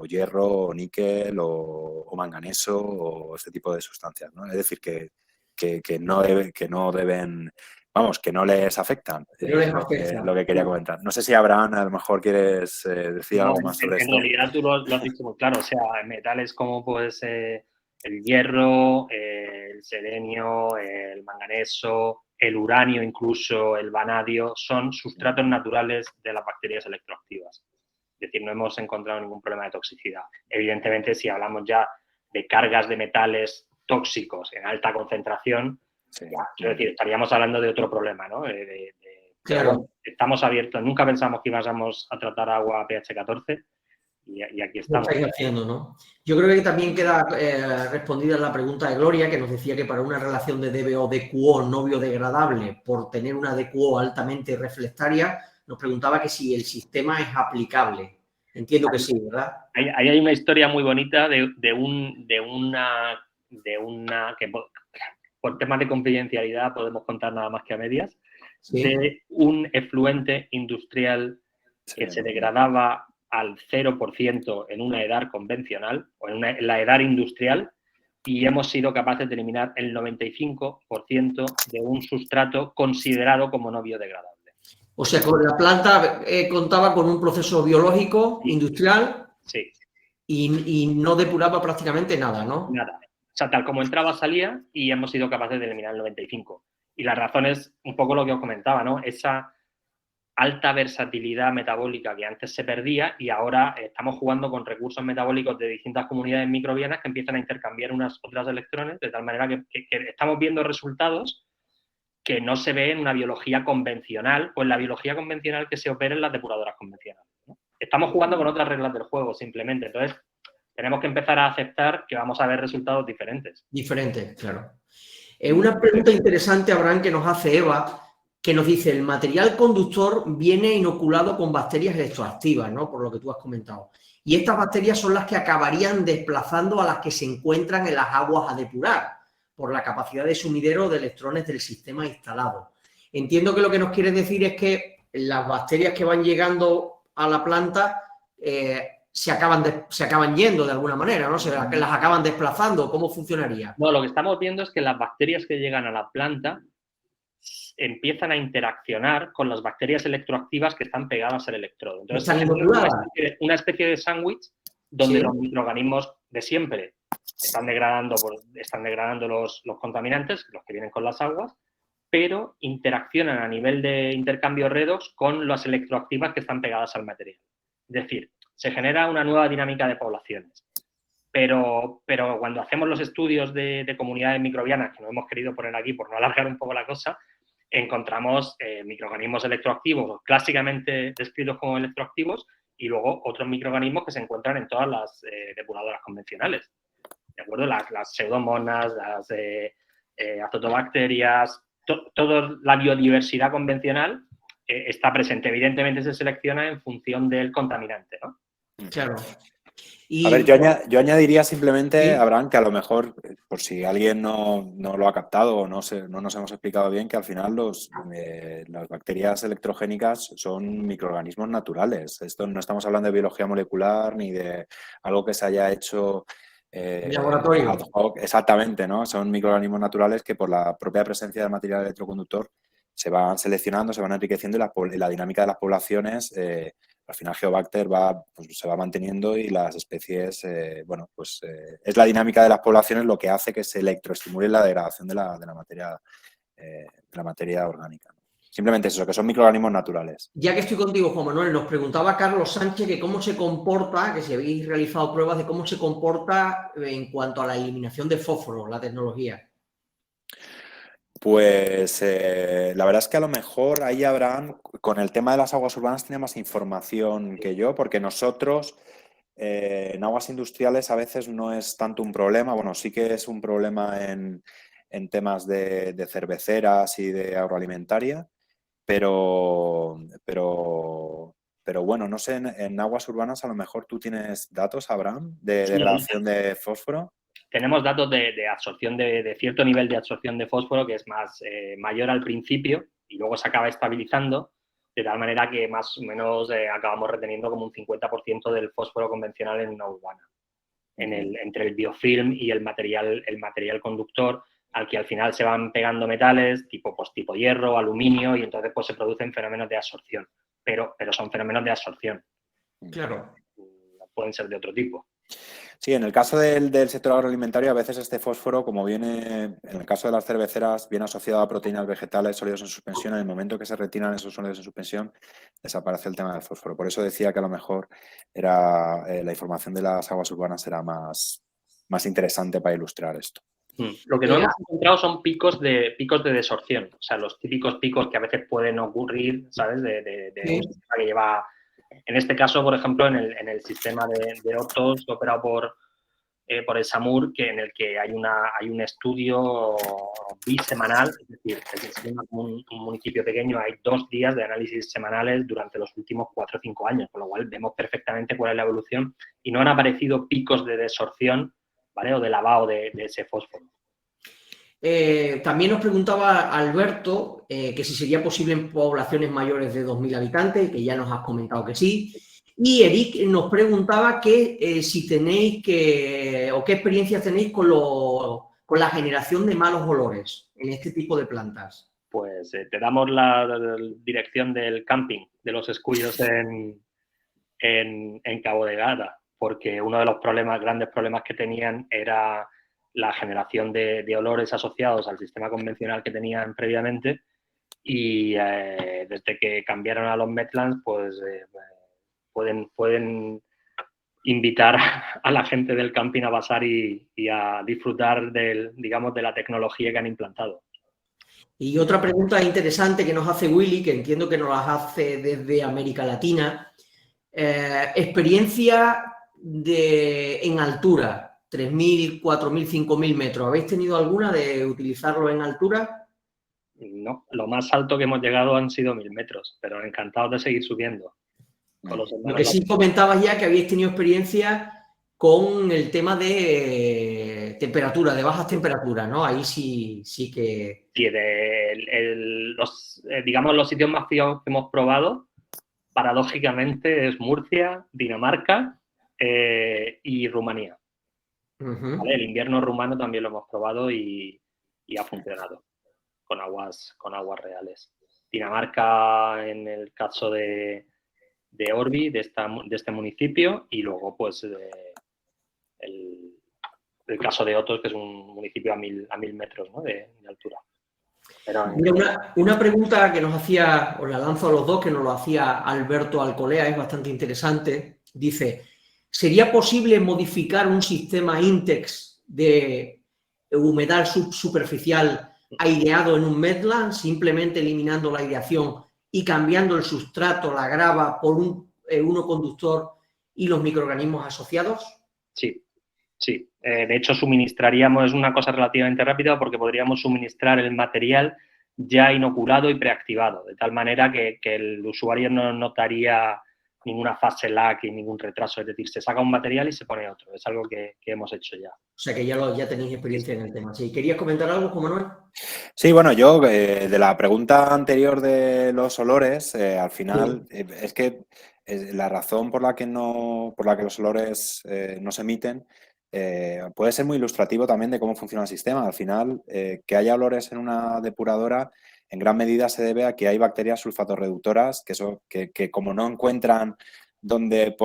hierro o níquel o manganeso o este tipo de sustancias, ¿no? Es decir, que no deben, vamos, que no les afectan. No les afecta. Lo que quería comentar. No sé si Abraham, a lo mejor quieres decir algo más sobre esto. En realidad tú lo has dicho muy claro, o sea, metales como pues el hierro, el selenio, el manganeso, el uranio incluso, el vanadio, son sustratos naturales de las bacterias electroactivas. Es decir, no hemos encontrado ningún problema de toxicidad. Evidentemente, si hablamos ya de cargas de metales tóxicos en alta concentración, Sí. Quiero decir, estaríamos hablando de otro problema, ¿no? Claro. Bueno, estamos abiertos. Nunca pensamos que íbamos a tratar agua pH 14 y aquí estamos. Lo estáis haciendo, ¿no? Yo creo que también queda respondida la pregunta de Gloria, que nos decía que para una relación de DBO-DQO no biodegradable, por tener una DQO altamente reflectaria, nos preguntaba que si el sistema es aplicable. Entiendo que sí, ¿verdad? Ahí hay una historia muy bonita de una que por temas de confidencialidad podemos contar nada más que a medias, Sí. de un efluente industrial que se degradaba al 0% en una EDAR convencional o en la EDAR industrial y hemos sido capaces de eliminar el 95% de un sustrato considerado como no biodegradable. O sea, la planta contaba con un proceso biológico industrial. Sí. Y no depuraba prácticamente nada, ¿no? Nada. O sea, tal como entraba, salía y hemos sido capaces de eliminar el 95%. Y la razón es un poco lo que os comentaba, ¿no? Esa alta versatilidad metabólica que antes se perdía y ahora estamos jugando con recursos metabólicos de distintas comunidades microbianas que empiezan a intercambiar unas otras electrones, de tal manera que estamos viendo resultados que no se ve en una biología convencional o en la biología convencional que se opera en las depuradoras convencionales, ¿no? Estamos jugando con otras reglas del juego, simplemente. Entonces, tenemos que empezar a aceptar que vamos a ver resultados diferentes. Diferentes, claro. Una pregunta interesante, Abraham, que nos hace Eva, que nos dice, el material conductor viene inoculado con bacterias electroactivas, ¿no? Por lo que tú has comentado. Y estas bacterias son las que acabarían desplazando a las que se encuentran en las aguas a depurar, por la capacidad de sumidero de electrones del sistema instalado. Entiendo que lo que nos quieres decir es que las bacterias que van llegando a la planta se acaban yendo de alguna manera, ¿no? Las acaban desplazando. ¿Cómo funcionaría? No, lo que estamos viendo es que las bacterias que llegan a la planta empiezan a interaccionar con las bacterias electroactivas que están pegadas al electrodo. Entonces, es una especie de sándwich donde los microorganismos de siempre están degradando los contaminantes, los que vienen con las aguas, pero interaccionan a nivel de intercambio redox con las electroactivas que están pegadas al material. Es decir, se genera una nueva dinámica de poblaciones. Pero cuando hacemos los estudios de comunidades microbianas, que no hemos querido poner aquí por no alargar un poco la cosa, encontramos microorganismos electroactivos, clásicamente descritos como electroactivos, y luego otros microorganismos que se encuentran en todas las depuradoras convencionales. ¿De acuerdo? Las pseudomonas, las azotobacterias, toda la biodiversidad convencional está presente. Evidentemente se selecciona en función del contaminante, ¿no? Claro. A ver, yo añadiría simplemente, Abraham, que a lo mejor, por si alguien no lo ha captado o no nos hemos explicado bien, que al final las bacterias electrogénicas son microorganismos naturales. Esto no estamos hablando de biología molecular ni de algo que se haya hecho laboratorio. ad hoc. Exactamente, ¿no? Son microorganismos naturales que por la propia presencia del material electroconductor se van seleccionando, se van enriqueciendo y la dinámica de las poblaciones, al final Geobacter se va manteniendo y las especies, es la dinámica de las poblaciones lo que hace que se electroestimule la degradación de la materia orgánica. Simplemente eso, que son microorganismos naturales. Ya que estoy contigo, Juan Manuel, nos preguntaba Carlos Sánchez que cómo se comporta, que si habéis realizado pruebas de cómo se comporta en cuanto a la eliminación de fósforo, la tecnología. Pues la verdad es que a lo mejor ahí Abraham, con el tema de las aguas urbanas, tiene más información que yo, porque nosotros en aguas industriales a veces no es tanto un problema, bueno, sí que es un problema en temas de cerveceras y de agroalimentaria, pero bueno, no sé, en aguas urbanas a lo mejor tú tienes datos, Abraham, de degradación de fósforo. Tenemos datos de absorción de cierto nivel de absorción de fósforo que es mayor al principio y luego se acaba estabilizando, de tal manera que más o menos acabamos reteniendo como un 50% del fósforo convencional en una urbana, entre el biofilm y el material conductor, al que al final se van pegando metales tipo hierro, aluminio, y entonces pues se producen fenómenos de absorción, pero son fenómenos de absorción. Claro. Pueden ser de otro tipo. Sí, en el caso del sector agroalimentario, a veces este fósforo, como viene, en el caso de las cerveceras, viene asociado a proteínas vegetales, sólidos en suspensión. En el momento que se retiran esos sólidos en suspensión, desaparece el tema del fósforo. Por eso decía que a lo mejor la información de las aguas urbanas era más interesante para ilustrar esto. Lo que no hemos encontrado son picos de desorción, o sea, los típicos picos que a veces pueden ocurrir, ¿sabes? De un sistema que lleva... En este caso, por ejemplo, en el sistema de Ortos operado por el SAMUR, en el que hay un estudio bisemanal, es decir, un municipio pequeño, hay 2 días de análisis semanales durante los últimos 4 o 5 años, con lo cual vemos perfectamente cuál es la evolución y no han aparecido picos de desorción, ¿vale? O de lavado de ese fósforo. También nos preguntaba Alberto que si sería posible en poblaciones mayores de 2.000 habitantes, que ya nos has comentado que sí. Y Eric nos preguntaba que si tenéis o qué experiencias tenéis con la generación de malos olores en este tipo de plantas. Pues te damos la dirección del camping de los escullos en Cabo de Gata, porque uno de los grandes problemas que tenían era la generación de olores asociados al sistema convencional que tenían previamente, y desde que cambiaron a los Metlands, pues pueden invitar a la gente del camping a pasar y a disfrutar de la tecnología que han implantado. Y otra pregunta interesante que nos hace Willy, que entiendo que nos las hace desde América Latina, experiencia en altura. 3.000, 4.000, 5.000 metros. ¿Habéis tenido alguna de utilizarlo en altura? No, lo más alto que hemos llegado han sido 1.000 metros, pero encantados de seguir subiendo. Con los Lo que sí comentabas ya que habéis tenido experiencia con el tema de temperatura, de bajas temperaturas, ¿no? Ahí sí que... Sí, digamos, los sitios más fríos que hemos probado, paradójicamente, es Murcia, Dinamarca y Rumanía. ¿Vale? El invierno rumano también lo hemos probado y ha funcionado con aguas reales. Dinamarca en el caso de Orbi, de este municipio, y luego pues el caso de Otos, que es un municipio a 1.000 metros, ¿no? de altura. Pero una pregunta que nos hacía, os la lanzo a los dos, que nos lo hacía Alberto Alcolea, es bastante interesante. Dice, ¿sería posible modificar un sistema Intex de humedad subsuperficial aireado en un Medland, simplemente eliminando la aireación y cambiando el sustrato, la grava, por uno conductor y los microorganismos asociados? Sí. De hecho, suministraríamos, es una cosa relativamente rápida porque podríamos suministrar el material ya inoculado y preactivado, de tal manera que el usuario no notaría ninguna fase lag y ningún retraso. Es decir, se saca un material y se pone otro. Es algo que hemos hecho ya. O sea, que ya tenéis experiencia en el tema. ¿Sí? ¿Querías comentar algo, Juan Manuel? Sí, bueno, yo de la pregunta anterior de los olores, al final, es que la razón por la que los olores no se emiten puede ser muy ilustrativo también de cómo funciona el sistema. Al final, que haya olores en una depuradora en gran medida se debe a que hay bacterias sulfatorreductoras que como no encuentran donde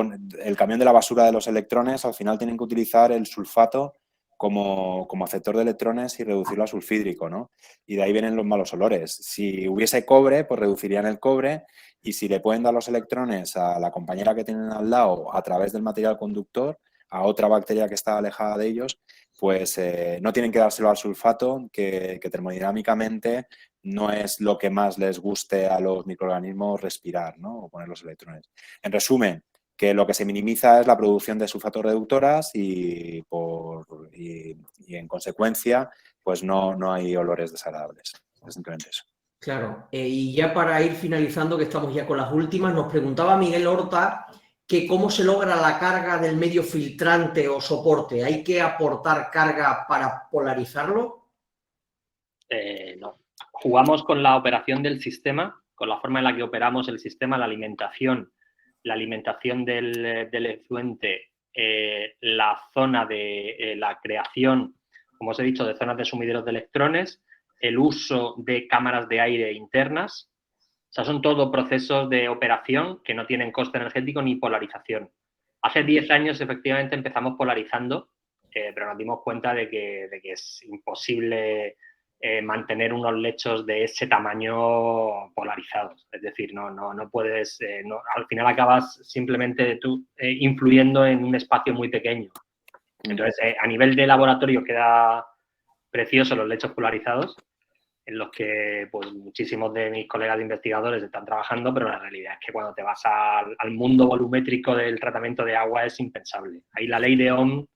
el camión de la basura de los electrones, al final tienen que utilizar el sulfato como aceptor de electrones y reducirlo a sulfídrico, ¿no? Y de ahí vienen los malos olores. Si hubiese cobre, pues reducirían el cobre, y si le pueden dar los electrones a la compañera que tienen al lado a través del material conductor, a otra bacteria que está alejada de ellos, pues no tienen que dárselo al sulfato, que termodinámicamente no es lo que más les guste a los microorganismos respirar, ¿no? O poner los electrones. En resumen, que lo que se minimiza es la producción de sulfatorreductoras y en consecuencia pues no hay olores desagradables. Es simplemente eso. Claro, y ya para ir finalizando, que estamos ya con las últimas, nos preguntaba Miguel Horta que cómo se logra la carga del medio filtrante o soporte. ¿Hay que aportar carga para polarizarlo? No. Jugamos con la operación del sistema, con la forma en la que operamos el sistema, la alimentación del efluente, la zona de la creación, como os he dicho, de zonas de sumideros de electrones, el uso de cámaras de aire internas. O sea, son todo procesos de operación que no tienen coste energético ni polarización. Hace 10 años, efectivamente, empezamos polarizando, pero nos dimos cuenta de que es imposible mantener unos lechos de ese tamaño polarizados. Es decir, no puedes, al final acabas simplemente tú influyendo en un espacio muy pequeño. Entonces, a nivel de laboratorio queda precioso los lechos polarizados, en los que pues muchísimos de mis colegas investigadores están trabajando, pero la realidad es que cuando te vas al mundo volumétrico del tratamiento de agua es impensable. Ahí la ley de Ohm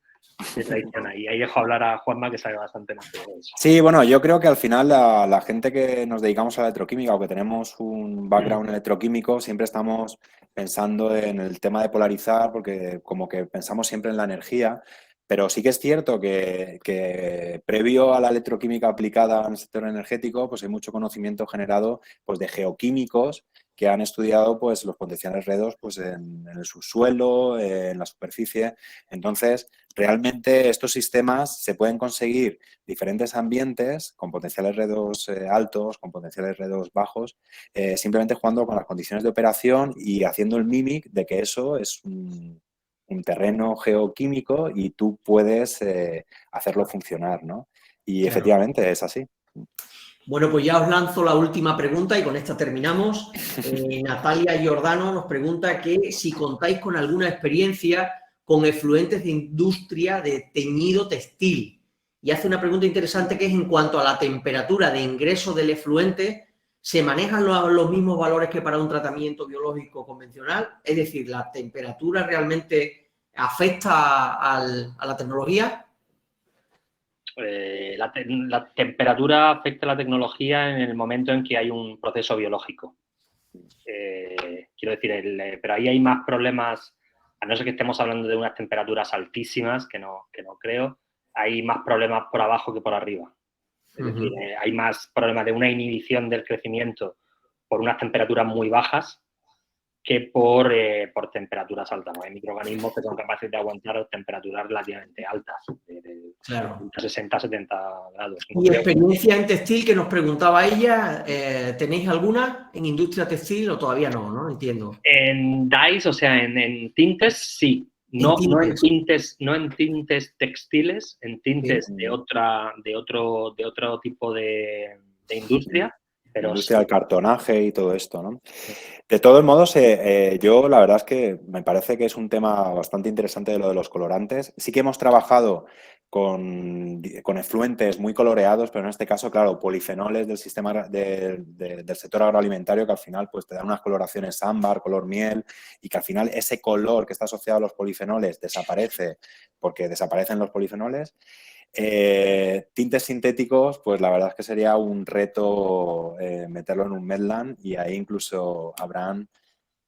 se traiciona, y ahí dejo hablar a Juanma, que sabe bastante más de eso. Sí, bueno, yo creo que al final la gente que nos dedicamos a la electroquímica o que tenemos un background electroquímico, siempre estamos pensando en el tema de polarizar, porque como que pensamos siempre en la energía. Pero sí que es cierto que previo a la electroquímica aplicada en el sector energético, pues hay mucho conocimiento generado pues, de geoquímicos que han estudiado pues, los potenciales redos pues, en el subsuelo, en la superficie. Entonces, realmente estos sistemas se pueden conseguir diferentes ambientes con potenciales redos altos, con potenciales redos bajos, simplemente jugando con las condiciones de operación y haciendo el mimic de que eso es un terreno geoquímico y tú puedes hacerlo funcionar, ¿no? Y claro. Efectivamente es así. Bueno, pues ya os lanzo la última pregunta y con esta terminamos. Natalia Giordano nos pregunta que si contáis con alguna experiencia con efluentes de industria de teñido textil. Y hace una pregunta interesante que es en cuanto a la temperatura de ingreso del efluente, ¿se manejan los mismos valores que para un tratamiento biológico convencional? Es decir, ¿la temperatura realmente afecta a la tecnología? La temperatura afecta a la tecnología en el momento en que hay un proceso biológico. Quiero decir, pero ahí hay más problemas, a no ser que estemos hablando de unas temperaturas altísimas, que no creo, hay más problemas por abajo que por arriba. Es decir, hay más problemas de una inhibición del crecimiento por unas temperaturas muy bajas que por temperaturas altas, ¿no? Hay microorganismos que son capaces de aguantar temperaturas relativamente altas, de Claro. 60, 70 grados. ¿Y experiencia en textil que nos preguntaba ella? ¿Tenéis alguna en industria textil o todavía no? ¿No? Entiendo. En dyes, o sea, en tintes, sí. No en tintes textiles, en tintes de otro tipo de industria. Pero industria del cartonaje y todo esto, ¿no? De todos modos, yo la verdad es que me parece que es un tema bastante interesante de lo de los colorantes. Sí que hemos trabajado con efluentes muy coloreados, pero en este caso, claro, polifenoles del sistema del sector agroalimentario que al final pues, te dan unas coloraciones ámbar, color miel, y que al final ese color que está asociado a los polifenoles desaparece porque desaparecen los polifenoles. Tintes sintéticos, pues la verdad es que sería un reto meterlo en un Medland, y ahí incluso Abraham,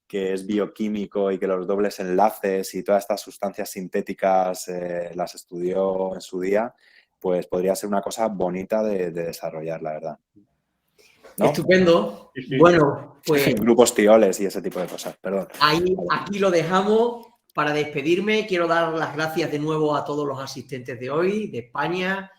que es bioquímico y que los dobles enlaces y todas estas sustancias sintéticas las estudió en su día, pues podría ser una cosa bonita de desarrollar, la verdad, ¿no? Estupendo. Bueno, pues grupos tioles y ese tipo de cosas, perdón. Aquí lo dejamos. Para despedirme, quiero dar las gracias de nuevo a todos los asistentes de hoy, de España,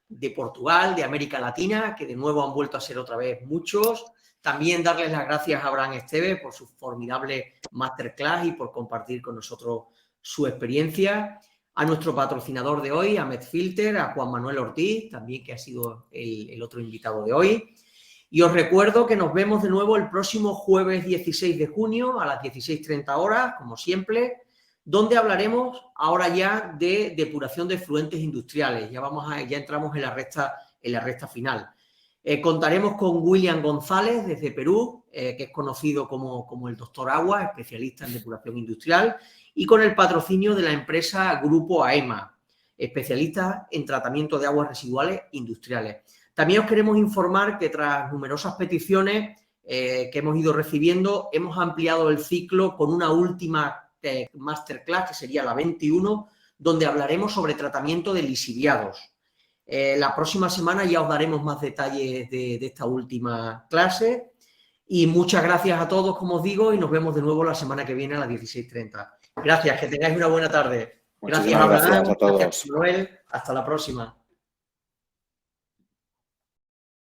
de Portugal, de América Latina, que de nuevo han vuelto a ser otra vez muchos. También darles las gracias a Abraham Esteve por su formidable masterclass y por compartir con nosotros su experiencia. A nuestro patrocinador de hoy, a Medfilter, a Juan Manuel Ortiz, también que ha sido el otro invitado de hoy. Y os recuerdo que nos vemos de nuevo el próximo jueves 16 de junio a las 16:30 horas, como siempre, donde hablaremos ahora ya de depuración de efluentes industriales. Ya entramos en la recta final. Contaremos con William González desde Perú, que es conocido como el Doctor Agua, especialista en depuración industrial, y con el patrocinio de la empresa Grupo AEMA, especialista en tratamiento de aguas residuales industriales. También os queremos informar que tras numerosas peticiones que hemos ido recibiendo, hemos ampliado el ciclo con una última masterclass, que sería la 21, donde hablaremos sobre tratamiento de lixiviados. La próxima semana ya os daremos más detalles de esta última clase. Y muchas gracias a todos, como os digo, y nos vemos de nuevo la semana que viene a las 16:30. Gracias, que tengáis una buena tarde. Gracias, Abraham. Gracias a todos. Gracias, Manuel. Hasta la próxima.